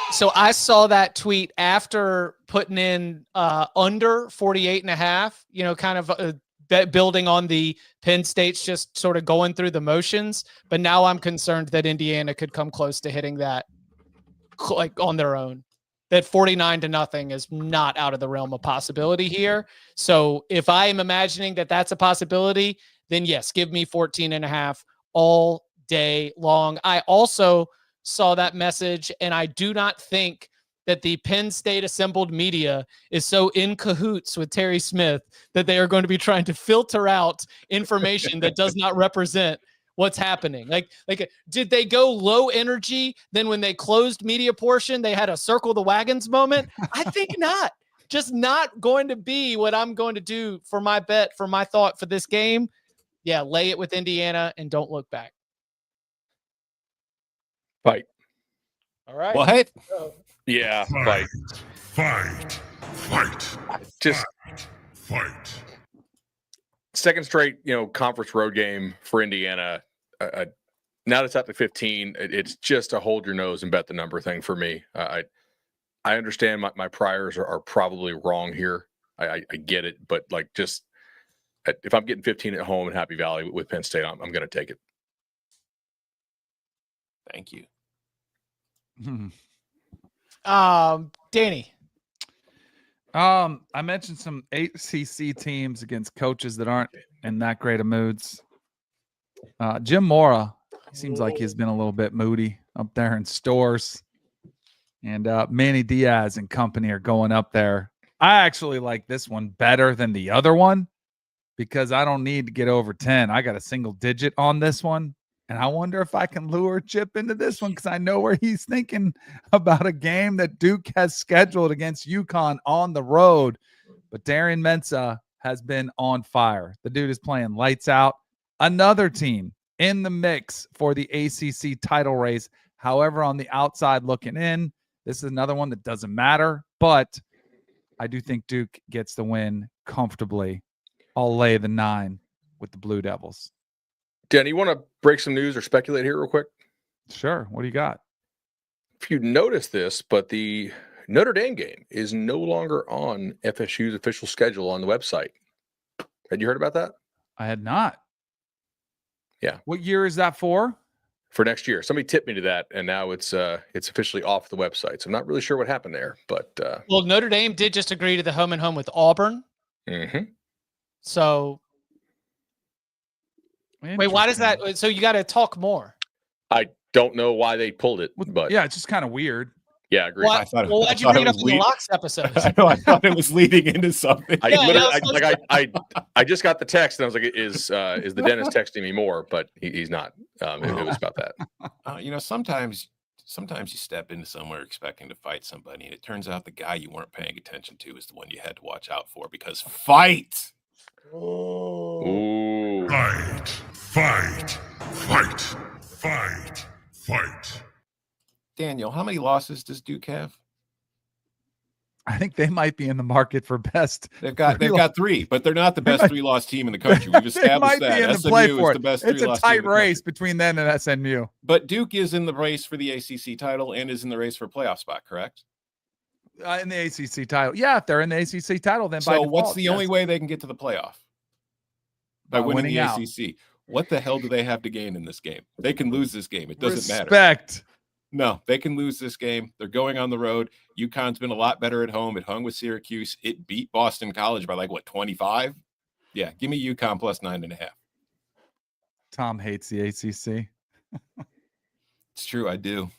So I saw that tweet after putting in under 48.5, kind of building on the Penn State's just sort of going through the motions. But now I'm concerned that Indiana could come close to hitting that like on their own. That 49-0 is not out of the realm of possibility here. So if I am imagining that that's a possibility, then yes, give me 14.5 all day long. I also saw that message, and I do not think that the Penn State assembled media is so in cahoots with Terry Smith that they are going to be trying to filter out information that does not represent what's happening. Like, did they go low energy? Then when they closed media portion, they had a circle the wagons moment. I think not. Just not going to be what I'm going to do for my bet, for my thought for this game. Yeah, lay it with Indiana and don't look back. Fight. All right. What? Yeah, fight. Just fight. Second straight, conference road game for Indiana. Now that it's up to 15, it's just a hold your nose and bet the number thing for me. I understand my priors are probably wrong here. I get it, but just if I'm getting 15 at home in Happy Valley with Penn State, I'm going to take it. Thank you. Danny. I mentioned some ACC teams against coaches that aren't in that great of moods. Jim Mora, seems like he's been a little bit moody up there in Stores. And Manny Diaz and company are going up there. I actually like this one better than the other one because I don't need to get over 10. I got a single digit on this one. And I wonder if I can lure Chip into this one because I know where he's thinking about a game that Duke has scheduled against UConn on the road. But Darian Mensah has been on fire. The dude is playing lights out. Another team in the mix for the ACC title race. However, on the outside looking in, this is another one that doesn't matter. But I do think Duke gets the win comfortably. I'll lay the 9 with the Blue Devils. Dan, you want to break some news or speculate here real quick? Sure. What do you got? If you noticed this, but the Notre Dame game is no longer on FSU's official schedule on the website. Had you heard about that? I had not. Yeah. What year is that for? For next year. Somebody tipped me to that, and now it's officially off the website. So I'm not really sure what happened there, but well, Notre Dame did just agree to the home and home with Auburn. Mm-hmm. So wait, why does that? So you got to talk more. I don't know why they pulled it, but yeah, it's just kind of weird. Yeah, I agree. Why'd you bring it up in the Locks episode? I thought it was leading into something. I just got the text and I was like, is the dentist texting me more? But he's not. It was about that. Sometimes you step into somewhere expecting to fight somebody, and it turns out the guy you weren't paying attention to is the one you had to watch out for because fight. Ooh. Fight. Daniel, how many losses does Duke have? I think they might be in the market for best. They've got 3, but they're not the best 3-loss team in the country. We've established that. Be in the play for it. It's a tight race between them and SMU. But Duke is in the race for the ACC title and is in the race for a playoff spot, correct? In the ACC title. Yeah, if they're in the ACC title, then by So default, what's the only way they can get to the playoff? By winning the out. ACC. What the hell do they have to gain in this game? They can lose this game. It doesn't matter. Respect. No, they can lose this game. They're going on the road. UConn's been a lot better at home. It hung with Syracuse. It beat Boston College by 25? Yeah, give me UConn plus 9.5. Tom hates the ACC. It's true, I do.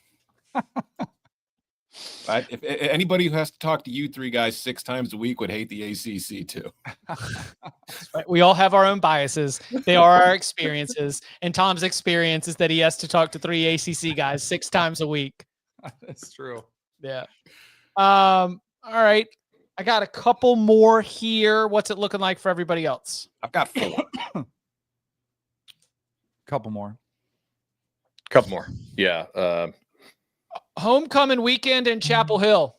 If anybody who has to talk to you three guys 6 times a week would hate the ACC too. Right. We all have our own biases. They are our experiences. And Tom's experience is that he has to talk to 3 ACC guys 6 times a week. That's true. Yeah. All right. I got a couple more here. What's it looking like for everybody else? I've got 4. Couple more. Yeah. Homecoming weekend in Chapel Hill.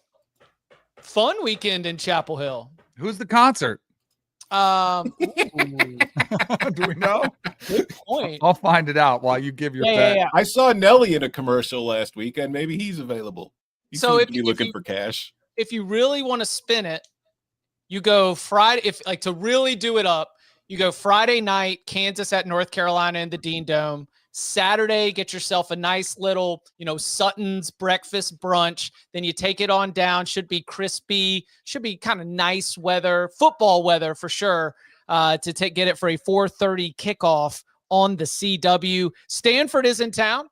Fun weekend in Chapel Hill. Who's the concert? Do we know? Good point. I'll find it out while you give your bet. Yeah. I saw Nelly in a commercial last weekend. Maybe he's available. He So seems to be looking for cash. If you really want to spin it, you go Friday. If to really do it up, you go Friday night, Kansas at North Carolina in the Dean Dome. Saturday, get yourself a nice little, Sutton's breakfast brunch. Then you take it on down. Should be crispy. Should be kind of nice weather, football weather for sure. To get it for a 4:30 kickoff on the CW. Stanford is in town.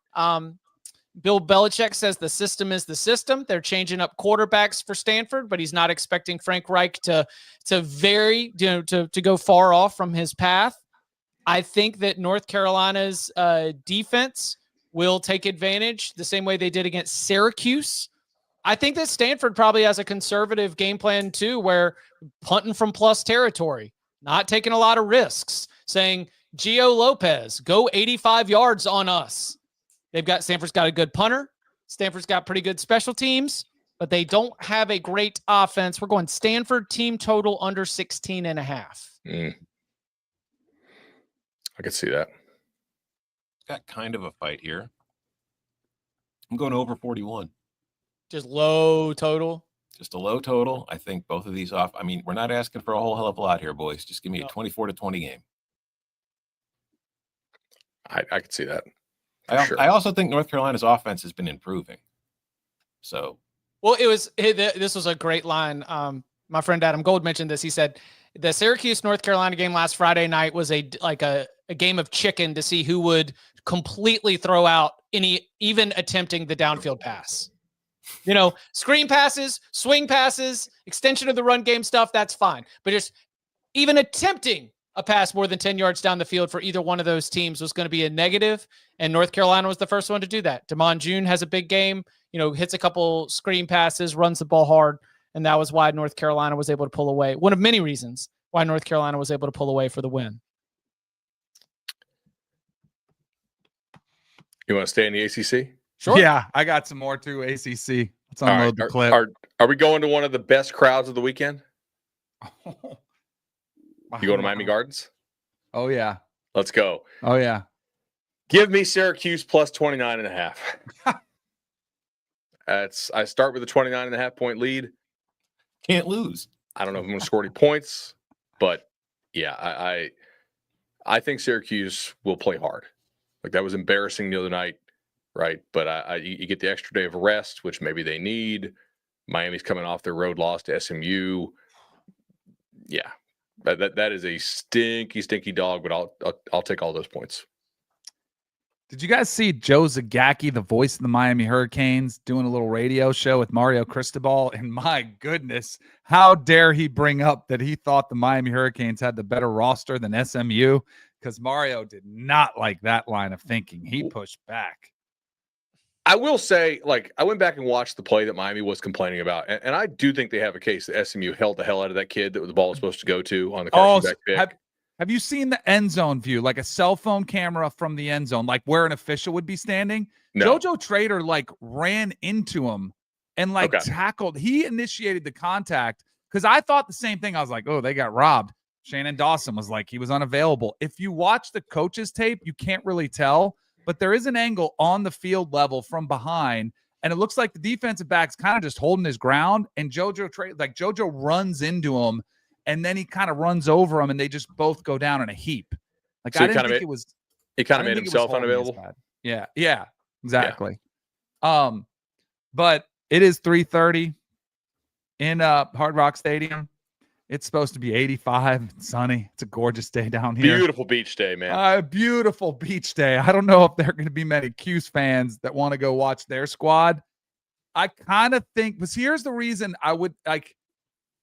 Bill Belichick says the system is the system. They're changing up quarterbacks for Stanford, but he's not expecting Frank Reich to vary, to go far off from his path. I think that North Carolina's defense will take advantage the same way they did against Syracuse. I think that Stanford probably has a conservative game plan too, where punting from plus territory, not taking a lot of risks, saying, Gio Lopez, go 85 yards on us. Stanford's got a good punter. Stanford's got pretty good special teams, but they don't have a great offense. We're going Stanford team total under 16.5. I could see that. Got kind of a fight here. I'm going over 41. Just low total. Just a low total. I think both of these off. I mean, we're not asking for a whole hell of a lot here, boys. Just give me a 24-20 game. I could see that. I also think North Carolina's offense has been improving. So, well, this was a great line. My friend Adam Gold mentioned this. He said the Syracuse North Carolina game last Friday night was a game of chicken to see who would completely throw out even attempting the downfield pass. Screen passes, swing passes, extension of the run game stuff, that's fine. But just even attempting a pass more than 10 yards down the field for either one of those teams was going to be a negative, and North Carolina was the first one to do that. Damon June has a big game, hits a couple screen passes, runs the ball hard, and that was why North Carolina was able to pull away. One of many reasons why North Carolina was able to pull away for the win. You want to stay in the ACC? Sure. Yeah, I got some more too. ACC. Let's unload the clip. Are we going to one of the best crowds of the weekend? You go to Miami Gardens? Oh, yeah. Let's go. Oh, yeah. Give me Syracuse plus 29.5. I start with a 29.5 point lead. Can't lose. I don't know if I'm going to score any points, but yeah, I think Syracuse will play hard. Like, that was embarrassing the other night, right? But you get the extra day of rest, which maybe they need. Miami's coming off their road loss to SMU. Yeah. That is a stinky dog, but I'll take all those points. Did you guys see Joe Zagacki, the voice of the Miami Hurricanes, doing a little radio show with Mario Cristobal? And my goodness, how dare he bring up that he thought the Miami Hurricanes had the better roster than SMU? Because Mario did not like that line of thinking. He pushed back. I will say, I went back and watched the play that Miami was complaining about, and I do think they have a case that SMU held the hell out of that kid that the ball was supposed to go to on the Carson back pick. Have you seen the end zone view, like a cell phone camera from the end zone, like where an official would be standing? No. JoJo Trader ran into him and tackled. He initiated the contact because I thought the same thing. I was like, oh, they got robbed. Shannon Dawson was like, he was unavailable. If you watch the coach's tape, you can't really tell, but there is an angle on the field level from behind, And it looks like the defensive back's kind of just holding his ground, and JoJo runs into him, and then he kind of runs over him, and they just both go down in a heap. Like, So I didn't think it was. He kind of made himself unavailable. Yeah, exactly. Yeah. But it is 3:30 in Hard Rock Stadium. It's supposed to be 85, sunny. It's a gorgeous day down here. Beautiful beach day, man. Beautiful beach day. I don't know if there are going to be many Cuse fans that want to go watch their squad. I kind of think, but here's the reason I would like.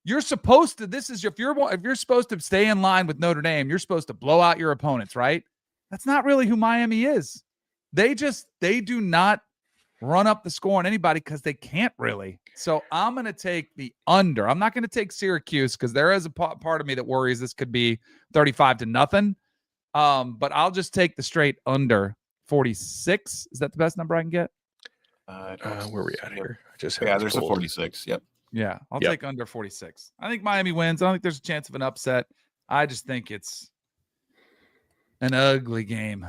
You're supposed to. If you're supposed to stay in line with Notre Dame, you're supposed to blow out your opponents, right? That's not really who Miami is. They do not run up the score on anybody because they can't really. So I'm going to take the under. I'm not going to take Syracuse because there is a part of me that worries this could be 35-0. But I'll just take the straight under 46. Is that the best number I can get? Where are we at here? There's a 46. Yep. Yeah, I'll take under 46. I think Miami wins. I don't think there's a chance of an upset. I just think it's an ugly game.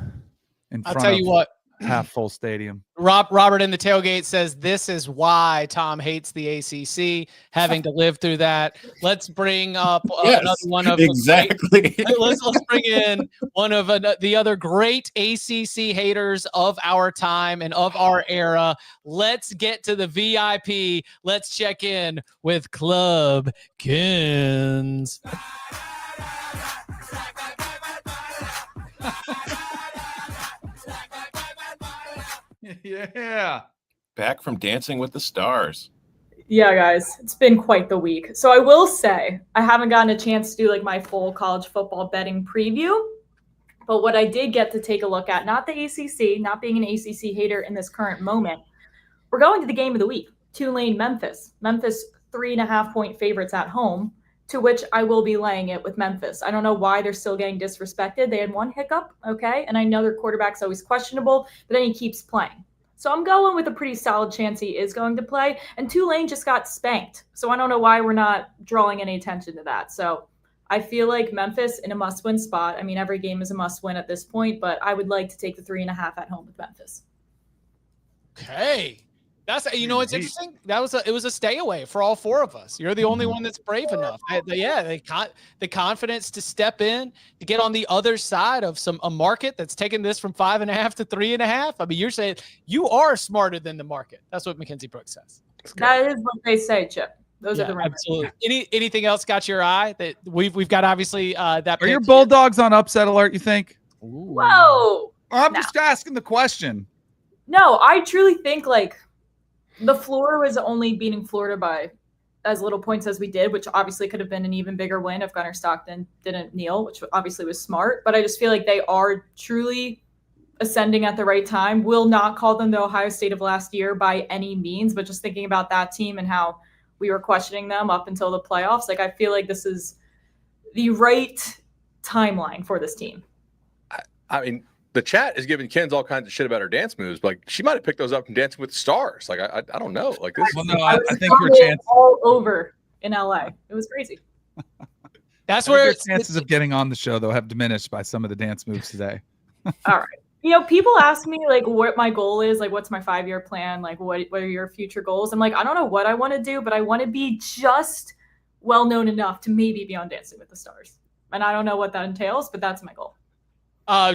I'll tell you what. Half full stadium. Robert in the tailgate says this is why Tom hates the ACC, having to live through that. Let's bring up another one of exactly. Let's bring in one of the other great ACC haters of our time and of our era. Let's get to the VIP. Let's check in with Club Kenz. Yeah. Back from Dancing with the Stars. Yeah, guys, it's been quite the week. So I will say I haven't gotten a chance to do like my full college football betting preview. But what I did get to take a look at, not the ACC, not being an ACC hater in this current moment, we're going to the game of the week, Tulane, Memphis. Memphis 3.5-point favorites at home, to which I will be laying it with Memphis. I don't know why they're still getting disrespected. They had one hiccup, okay? And I know their quarterback's always questionable, but then he keeps playing. So I'm going with a pretty solid chance he is going to play. And Tulane just got spanked. So I don't know why we're not drawing any attention to that. So I feel like Memphis in a must-win spot. I mean, every game is a must-win at this point, but I would like to take the 3.5 at home with Memphis. Okay. That's, it's interesting. It was a stay away for all four of us. You're the only one that's brave enough. The confidence to step in, to get on the other side of a market that's taken this from 5.5 to 3.5. I mean, you're saying you are smarter than the market. That's what Mackenzie Brooks says. That is what they say, Chip. Those are the rumors. Absolutely. Anything else got your eye? That we've got obviously that. Are your Bulldogs on upset alert, you think? Ooh. Whoa. I'm just asking the question. No, I truly think the floor was only beating Florida by as little points as we did, which obviously could have been an even bigger win if Gunnar Stockton didn't kneel, which obviously was smart. But I just feel like they are truly ascending at the right time. Will not call them the Ohio State of last year by any means, but just thinking about that team and how we were questioning them up until the playoffs, I feel like this is the right timeline for this team. I mean, the chat is giving Kenz all kinds of shit about her dance moves. Like, she might have picked those up from Dancing with the Stars. Like, I don't know. Like this. Well, no, I think your chance all over in LA. It was crazy. That's where your chances of getting on the show though have diminished by some of the dance moves today. All right. People ask me what my goal is, what's my 5-year plan, what are your future goals? I'm I don't know what I want to do, but I want to be just well known enough to maybe be on Dancing with the Stars. And I don't know what that entails, but that's my goal.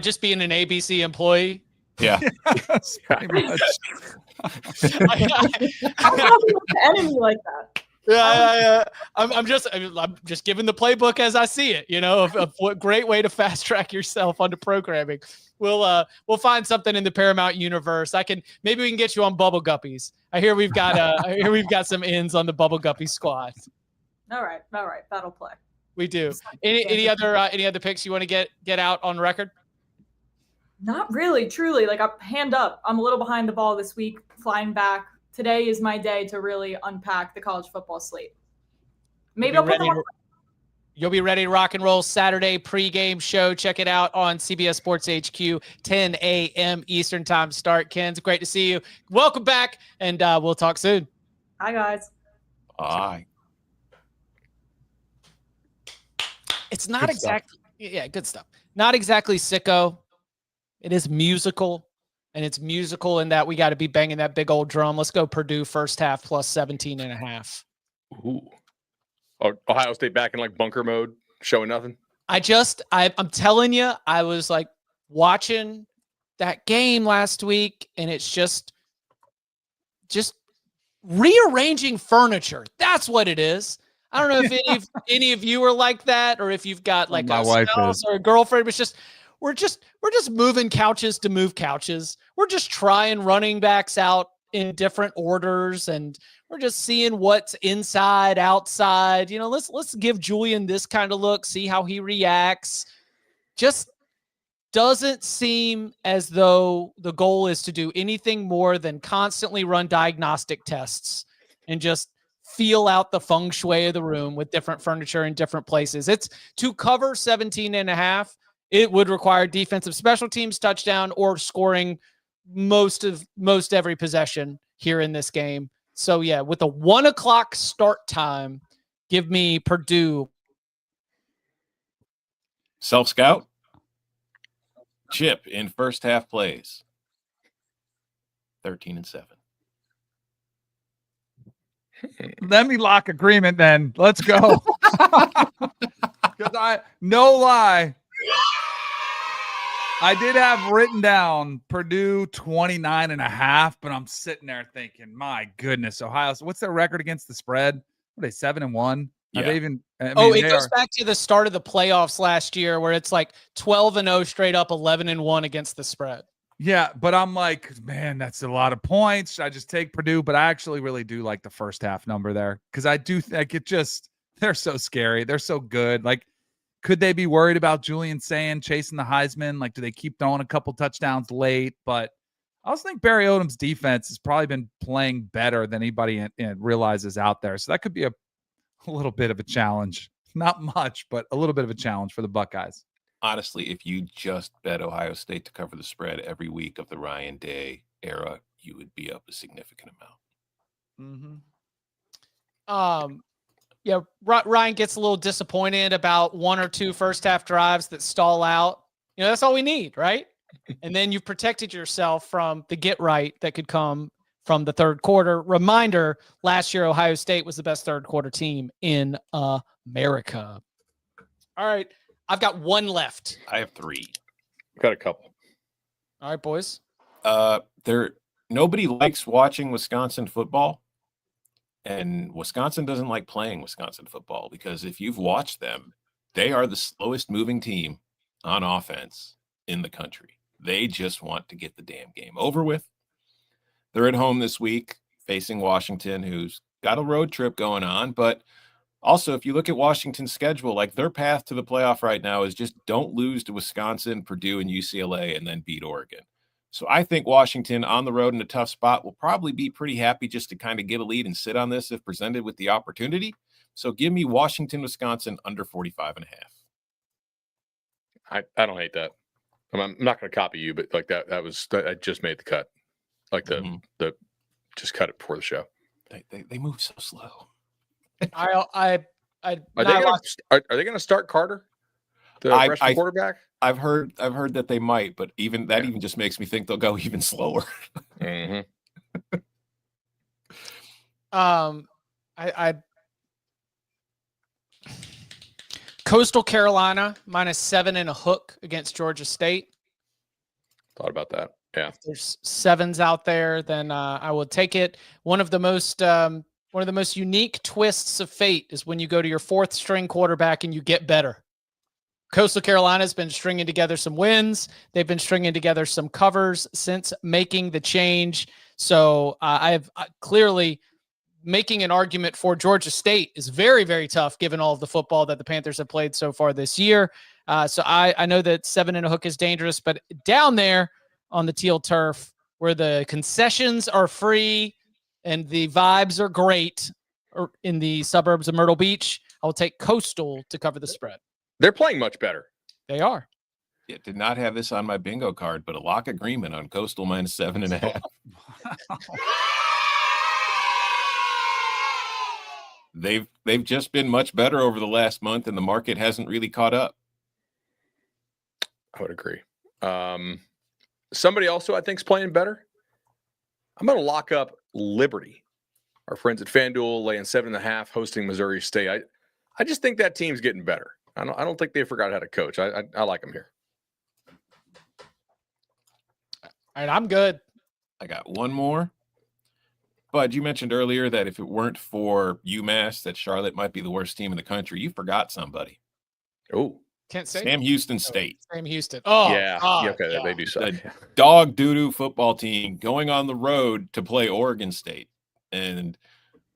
Just being an ABC employee. Yeah. Pretty much. I'm not an enemy like that. Yeah. I'm just giving the playbook as I see it. What great way to fast track yourself onto programming. We'll find something in the Paramount universe. Maybe we can get you on Bubble Guppies. I hear we've got some ins on the Bubble Guppy squad. All right, that'll play. We do. Any other picks you want to get out on record? Not really, truly. Hand up. I'm a little behind the ball this week, flying back. Today is my day to really unpack the college football slate. Maybe You'll be ready to rock and roll Saturday pregame show. Check it out on CBS Sports HQ, 10 a.m. Eastern time start. Kenz, great to see you. Welcome back, and we'll talk soon. Hi, guys. Bye. It's not exactly, good stuff. Not exactly sicko. It is musical. and it's musical in that we got to be banging that big old drum. Let's go Purdue first half plus 17.5. Ooh. Ohio State back in like bunker mode, showing nothing. I'm telling you, I was like watching that game last week, and it's just rearranging furniture. That's what it is. I don't know if any of you are like that, or if you've got like a spouse or a girlfriend. But it's we're just moving couches to move couches. We're just trying running backs out in different orders, and we're just seeing what's inside, outside. Let's give Julian this kind of look, see how he reacts. Just doesn't seem as though the goal is to do anything more than constantly run diagnostic tests and just feel out the feng shui of the room with different furniture in different places. It's to cover 17.5. It would require defensive special teams touchdown or scoring most every possession here in this game. So yeah, with a 1:00 start time, give me Purdue. Self-scout. Chip in first half plays. 13-7. Let me lock agreement then. Let's go. Because no lie, I did have written down Purdue 29.5, but I'm sitting there thinking, my goodness, Ohio. What's their record against the spread? What are they, 7-1? Yeah. It goes back to the start of the playoffs last year where it's like 12-0 straight up, 11-1 against the spread. Yeah, but I'm like, man, that's a lot of points. I just take Purdue, but I actually really do like the first half number there because I do think they're so scary. They're so good. Like, could they be worried about Julian Sand chasing the Heisman? Like, do they keep throwing a couple touchdowns late? But I also think Barry Odom's defense has probably been playing better than anybody realizes out there. So that could be a little bit of a challenge. Not much, but a little bit of a challenge for the Buckeyes. Honestly, if you just bet Ohio State to cover the spread every week of the Ryan Day era, you would be up a significant amount. Mm-hmm. Yeah, Ryan gets a little disappointed about one or two first half drives that stall out. That's all we need, right? And then you've protected yourself from the get right that could come from the third quarter. Reminder, last year, Ohio State was the best third quarter team in America. All right. I've got one left. I have 3. Got a couple. All right, boys. Nobody likes watching Wisconsin football, and Wisconsin doesn't like playing Wisconsin football because if you've watched them, they are the slowest moving team on offense in the country. They just want to get the damn game over with. They're at home this week facing Washington, who's got a road trip going on, but also, if you look at Washington's schedule, like their path to the playoff right now is just don't lose to Wisconsin, Purdue, and UCLA and then beat Oregon. So I think Washington on the road in a tough spot will probably be pretty happy just to kind of get a lead and sit on this if presented with the opportunity. So give me Washington, Wisconsin under 45.5. I don't hate that. I'm not going to copy you, but like that I just made the cut. Like the just cut it before the show. They move so slow. Are they going to start Carter, the freshman quarterback? I've heard that they might, but even just makes me think they'll go even slower. Mm-hmm. Coastal Carolina -7.5 against Georgia State. Thought about that. Yeah. If there's 7s out there, then I will take it. One of the most unique twists of fate is when you go to your 4th string quarterback and you get better. Coastal Carolina's been stringing together some wins. They've been stringing together some covers since making the change. So I've clearly making an argument for Georgia State is very, very tough given all of the football that the Panthers have played so far this year. So I know that 7.5 is dangerous, but down there on the teal turf where the concessions are free and the vibes are great in the suburbs of Myrtle Beach, I will take Coastal to cover the spread. They're playing much better. They are. Yeah, did not have this on my bingo card, but a lock agreement on Coastal -7.5. They've just been much better over the last month, and the market hasn't really caught up. I would agree. somebody also I think is playing better. I'm going to lock up Liberty. Our friends at FanDuel laying 7.5, hosting Missouri State. I just think that team's getting better. I don't think they forgot how to coach. I like them here. All right, I'm good. I got one more. Bud, you mentioned earlier that if it weren't for UMass, that Charlotte might be the worst team in the country. You forgot somebody. Oh, can't say Sam Houston State. Sam Houston. Oh, yeah. God, Okay, they do suck. The dog doo-doo football team going on the road to play Oregon State. And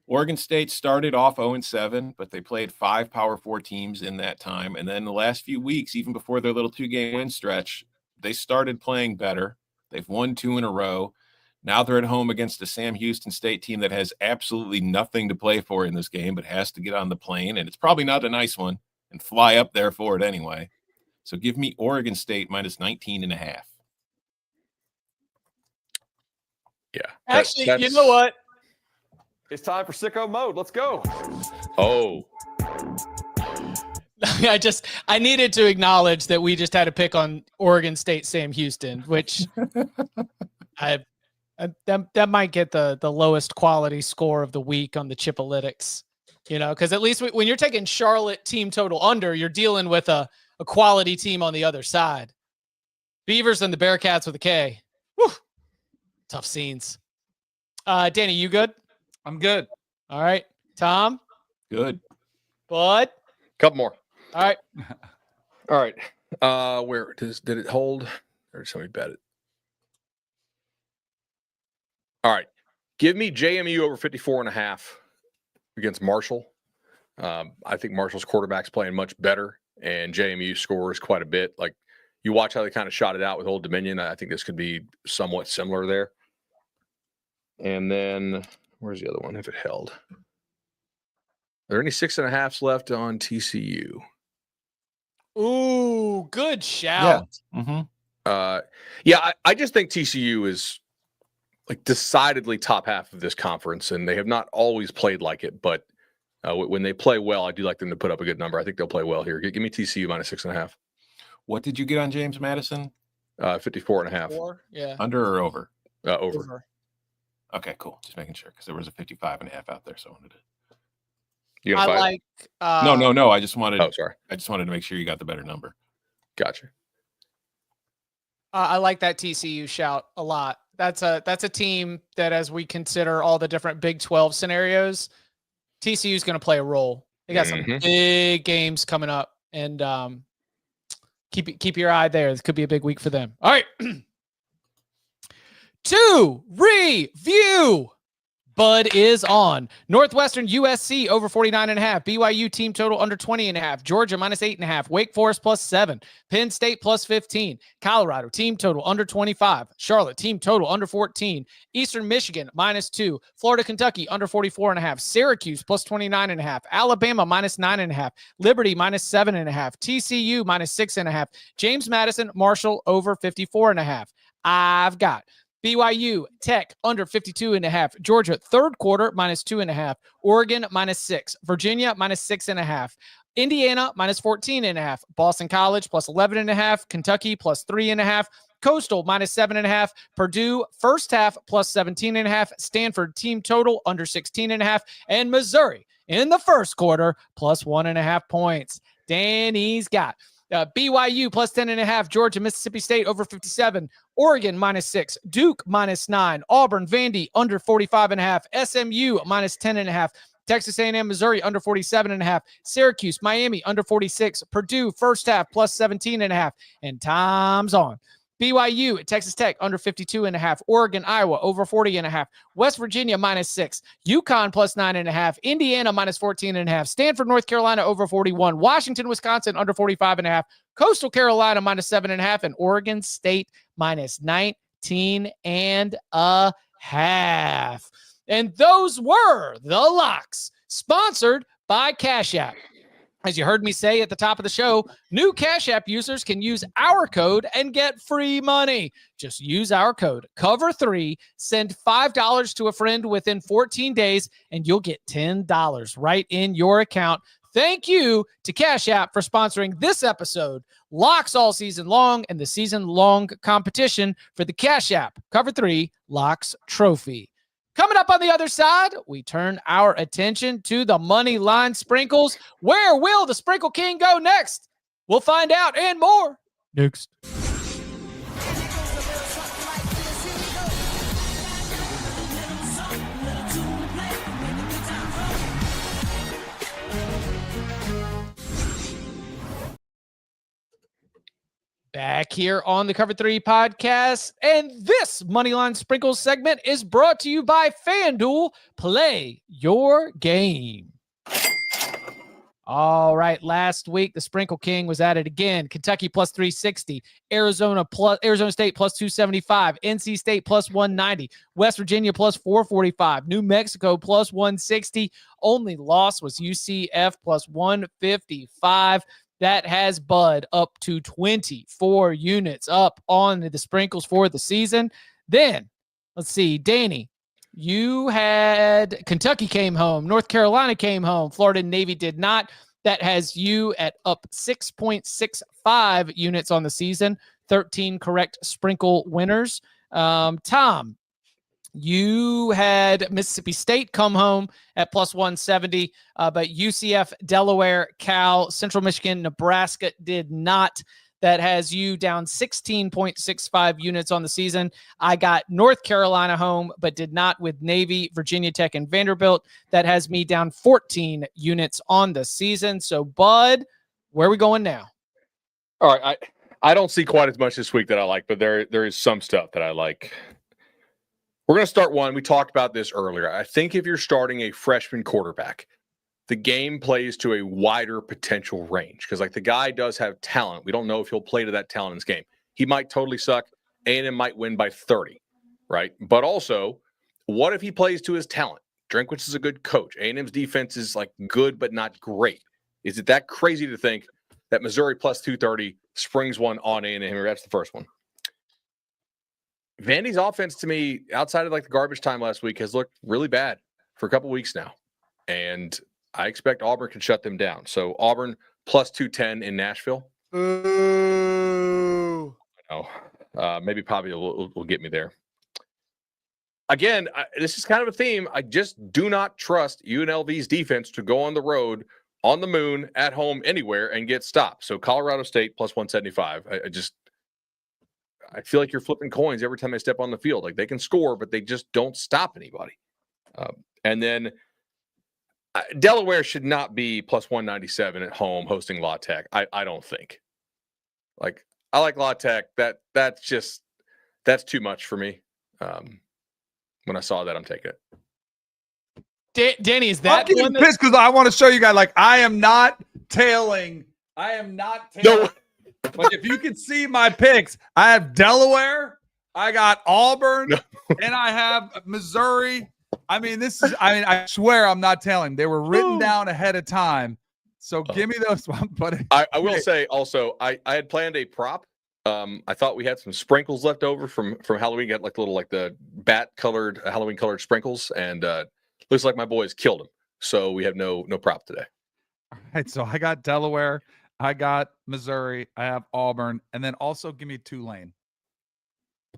Oregon State started off 0-7, but they played 5 Power 4 teams in that time. And then the last few weeks, even before their little 2-game win stretch, they started playing better. They've won 2 in a row. Now they're at home against a Sam Houston State team that has absolutely nothing to play for in this game, but has to get on the plane. And it's probably not a nice one and fly up there for it anyway. So give me Oregon State minus 19.5. Yeah. Actually, you know what? It's time for sicko mode. Let's go. Oh. I needed to acknowledge that we just had a pick on Oregon State Sam Houston, which that might get the lowest quality score of the week on the Chipalytics, because at least when you're taking Charlotte team total under, you're dealing with a quality team on the other side. Beavers and the Bearcats with a K. Whew. Tough scenes. Danny, you good? I'm good. All right. Tom? Good. Bud? Couple more. All right. All right. Where did it hold? Or did somebody bet it? All right. Give me JMU over 54.5 against Marshall. I think Marshall's quarterback's playing much better, and JMU scores quite a bit. Like, you watch how they kind of shot it out with Old Dominion. I think this could be somewhat similar there. And then where's the other one if it held? Are there any 6.5s left on TCU? Ooh, good shout. Yeah. Mm-hmm. I just think TCU is like decidedly top half of this conference, and they have not always played like it, but when they play well, I do like them to put up a good number. I think they'll play well here. Give me TCU minus 6.5. What did you get on James Madison? 54.5. Yeah. Under or over? Over. Okay, cool. Just making sure because there was a 55.5 out there, so I wanted to. You gonna I fight? like. No. I just wanted. Oh, sorry. I just wanted to make sure you got the better number. Gotcha. I like that TCU shout a lot. That's a team that, as we consider all the different Big 12 scenarios, TCU is going to play a role. They got some big games coming up, and keep your eye there. This could be a big week for them. All right. To review. Bud is on. Northwestern USC over 49.5. BYU team total under 20.5. Georgia minus 8.5. Wake Forest plus 7. Penn State plus 15. Colorado team total under 25. Charlotte team total under 14. Eastern Michigan minus 2. Florida, Kentucky under 44.5. Syracuse plus 29.5. Alabama minus 9.5. Liberty minus 7.5. TCU minus 6.5. James Madison, Marshall over 54.5. I've got BYU Tech under 52.5. Georgia third quarter minus 2.5. Oregon minus 6. Virginia minus 6.5. Indiana minus 14.5. Boston College plus 11.5. Kentucky plus 3.5. Coastal minus 7.5. Purdue first half plus 17.5. Stanford team total under 16.5. And Missouri in the first quarter plus 1.5 points. Danny's got BYU plus 10.5. Georgia, Mississippi State over 57. Oregon minus 6. Duke minus 9. Auburn, Vandy under 45.5. SMU minus 10.5. Texas A&M, Missouri under 47.5. Syracuse, Miami under 46. Purdue first half plus 17.5. And time's on. BYU, Texas Tech under 52.5. Oregon, Iowa over 40.5. West Virginia minus 6. UConn plus 9.5. Indiana minus 14.5. Stanford, North Carolina over 41. Washington, Wisconsin under 45.5. Coastal Carolina minus 7.5. And Oregon State minus 19.5. And those were the locks, sponsored by Cash App. As you heard me say at the top of the show, new Cash App users can use our code and get free money. Just use our code, COVER3, send $5 to a friend within 14 days, and you'll get $10 right in your account. Thank you to Cash App for sponsoring this episode. Locks all season long and the season-long competition for the Cash App Cover 3 Locks Trophy. Coming up on the other side, we turn our attention to the Moneyline Sprinkles. Where will the Sprinkle King go next? We'll find out and more next. Back here on the Cover 3 podcast, and this Moneyline Sprinkles segment is brought to you by FanDuel. Play your game. All right, last week the Sprinkle King was at it again. Kentucky plus 360, Arizona State plus 275, NC State plus 190, West Virginia plus 445, New Mexico plus 160. Only loss was UCF plus 155. That has Bud up to 24 units up on the Sprinkles for the season. Then, let's see, Danny, you had Kentucky came home, North Carolina came home, Florida and Navy did not. That has you at up 6.65 units on the season, 13 correct Sprinkle winners. Tom, you had Mississippi State come home at plus 170, but UCF, Delaware, Cal, Central Michigan, Nebraska did not. That has you down 16.65 units on the season. I got North Carolina home, but did not with Navy, Virginia Tech, and Vanderbilt. That has me down 14 units on the season. So, Bud, where are we going now? All right. I don't see quite as much this week that I like, but there is some stuff that I like. We're going to start one. We talked about this earlier. I think if you're starting a freshman quarterback, the game plays to a wider potential range because, like, the guy does have talent. We don't know if he'll play to that talent in this game. He might totally suck. A&M might win by 30, right? But also, what if he plays to his talent? Drinkwitz is a good coach. A&M's defense is, like, good but not great. Is it that crazy to think that Missouri plus 230 springs one on A&M? That's the first one. Vandy's offense, to me, outside of like the garbage time last week, has looked really bad for a couple weeks now. And I expect Auburn can shut them down. So Auburn plus 210 in Nashville. Ooh. Maybe probably will get me there. Again, this is kind of a theme. I just do not trust UNLV's defense to go on the road, on the moon, at home, anywhere, and get stopped. So Colorado State plus 175. I feel like you're flipping coins every time they step on the field. Like, they can score, but they just don't stop anybody. And then Delaware should not be plus 197 at home hosting La Tech. I don't think. Like, I like La Tech. That's too much for me. When I saw that, I'm taking it. Danny, is that I'm getting pissed because I want to show you guys, like, I am not tailing. No. Like, if you can see my picks, I have Delaware, I got Auburn, and I have Missouri. I swear I'm not tailing. They were written down ahead of time. So give me those. But I will say also, I had planned a prop. I thought we had some sprinkles left over from Halloween. Got like little, like the bat colored Halloween colored sprinkles, and looks like my boys killed them. So we have no prop today. All right. So I got Delaware. I got Missouri. I have Auburn. And then also give me Tulane.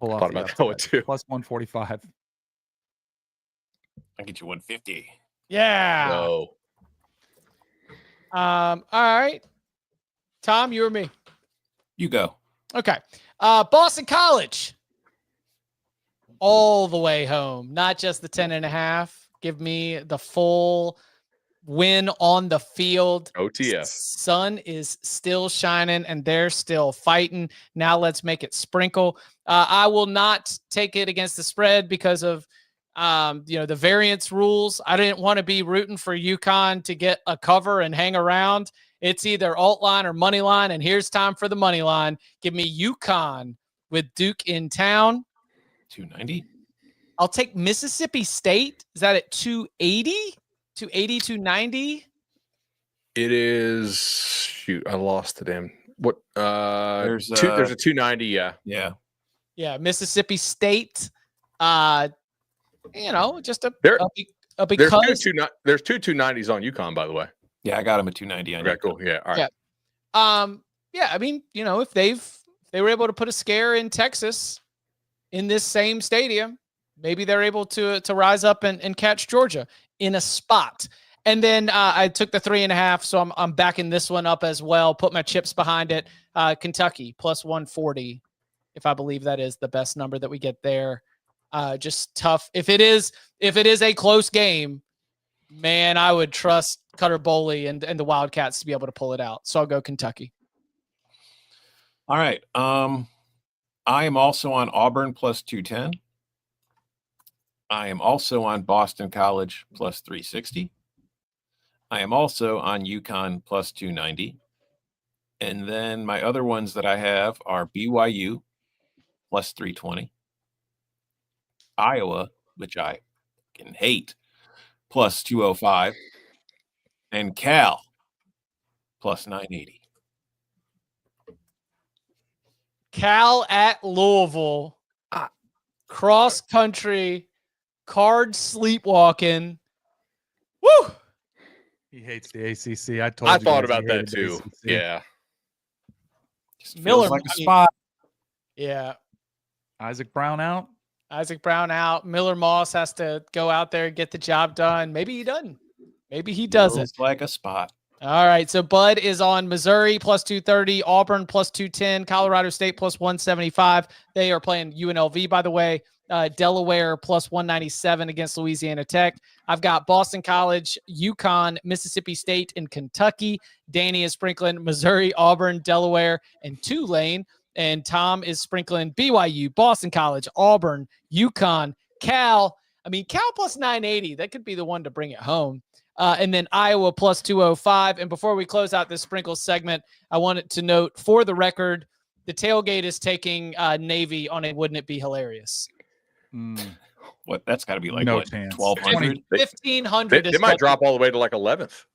Pull off thought about that one too. Plus 145. I'll get you 150. Yeah. No. All right. Tom, you or me? You go. Okay. Boston College. All the way home. Not just the 10.5. Give me the full win on the field. OTF. Sun is still shining and they're still fighting. Now let's make it sprinkle. I will not take it against the spread because of the variance rules. I didn't want to be rooting for UConn to get a cover and hang around. It's either alt line or money line, and here's time for the money line. Give me UConn with Duke in town. 290. I'll take Mississippi State. Is that at 280? 280, 290? It is, shoot, I lost the damn. What? There's a 290, yeah. Yeah, Mississippi State. Just a big there's cut. There's two 290s on UConn, by the way. Yeah, I got him at 290 on Okay, cool. Yeah. All right. Yeah. Yeah, I mean, if they were able to put a scare in Texas in this same stadium, maybe they're able to rise up and catch Georgia in a spot. And then I took the 3.5, so I'm backing this one up as well. Put my chips behind it. Kentucky plus 140, if I believe that is the best number that we get there. Just tough. If it is a close game, man, I would trust Cutter Boley and the Wildcats to be able to pull it out. So I'll go Kentucky. All right. I am also on Auburn plus 210. I am also on Boston College plus 360. I am also on UConn plus 290. And then my other ones that I have are BYU plus 320. Iowa, which I can hate, plus 205. And Cal plus 980. Cal at Louisville. Cross country. Card sleepwalking. Woo! He hates the ACC. I told I you thought guys he about that hated the too. ACC. Yeah. Miller, Feels like a spot. Yeah. Isaac Brown out. Isaac Brown out. Miller Moss has to go out there and get the job done. Maybe he doesn't. Maybe he doesn't. Feels like a spot. All right. So Bud is on Missouri plus 230, Auburn plus 210, Colorado State plus 175. They are playing UNLV, by the way. Delaware plus 197 against Louisiana Tech. I've got Boston College, UConn, Mississippi State, and Kentucky. Danny is sprinkling Missouri, Auburn, Delaware, and Tulane. And Tom is sprinkling BYU, Boston College, Auburn, UConn, Cal. I mean, Cal plus 980. That could be the one to bring it home. And then Iowa plus 205. And before we close out this sprinkles segment, I wanted to note, for the record, the tailgate is taking Navy on a Wouldn't It Be Hilarious? What? That's got to be like No what, chance. 1,200? 1,500. They might drop all the way to like 11th.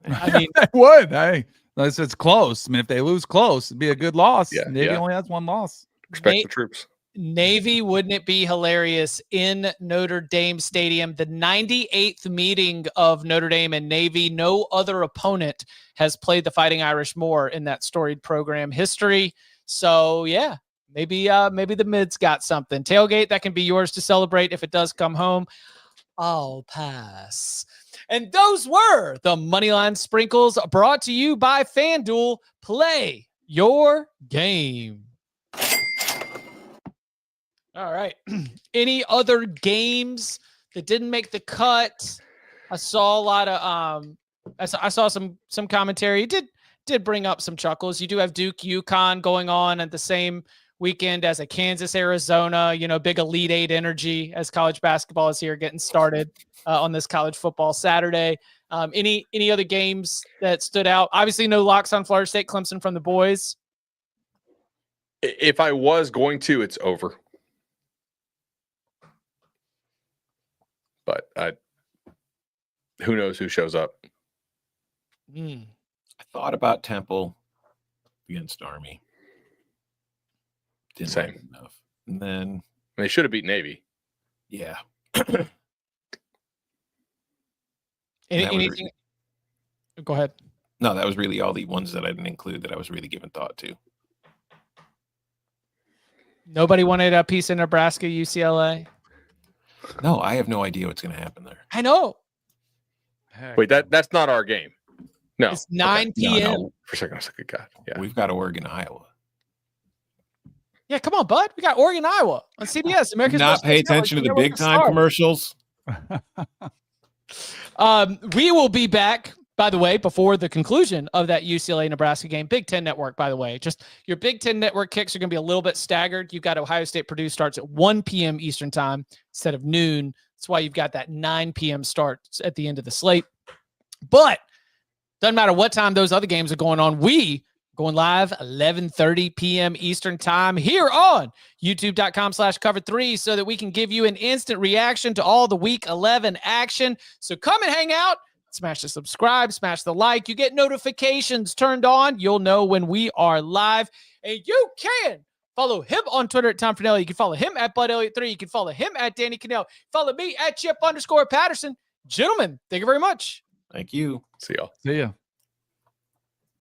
I mean, They would. Hey, unless it's close. I mean, if they lose close, it'd be a good loss. Yeah, Navy yeah. only has one loss. Respect the troops. Navy, Wouldn't It Be Hilarious in Notre Dame Stadium, the 98th meeting of Notre Dame and Navy. No other opponent has played the Fighting Irish more in that storied program history. So yeah, maybe the Mids got something. Tailgate, that can be yours to celebrate if it does come home. I'll pass. And those were the Moneyline Sprinkles, brought to you by FanDuel. Play your game. All right. Any other games that didn't make the cut? I saw a lot of I saw some commentary. It did bring up some chuckles. You do have Duke UConn going on at the same weekend as a Kansas Arizona, big Elite Eight energy as college basketball is here getting started on this college football Saturday. Any other games that stood out? Obviously no locks on Florida State Clemson from the boys. If I was going to, it's over. But who knows who shows up? I thought about Temple against Army. Didn't like it enough. And then they should have beat Navy. Yeah. Anything? Go ahead. No, that was really all the ones that I didn't include that I was really giving thought to. Nobody wanted a piece of Nebraska, UCLA. No, I have no idea what's going to happen there. I know. Wait, that's not our game. No, it's 9 p.m. No. For a second, I was like, God, yeah. We've got Oregon, Iowa. Yeah, come on, bud. We got Oregon, Iowa on CBS. America's Not pay attention to the big time commercials. We will be back, by the way, before the conclusion of that UCLA-Nebraska game. Big Ten Network, by the way. Just your Big Ten Network kicks are going to be a little bit staggered. You've got Ohio State-Purdue starts at 1 p.m. Eastern time instead of noon. That's why you've got that 9 p.m. start at the end of the slate. But doesn't matter what time those other games are going on. We going live 11:30 p.m. Eastern time here on youtube.com/cover3 so that we can give you an instant reaction to all the week 11 action. So come and hang out. Smash the subscribe, smash the like. You get notifications turned on. You'll know when we are live. And you can follow him on Twitter at Tom Fornelli. You can follow him at Bud Elliott 3. You can follow him at Danny Kanell. Follow me at Chip _Patterson. Gentlemen, thank you very much. Thank you. See y'all. See ya.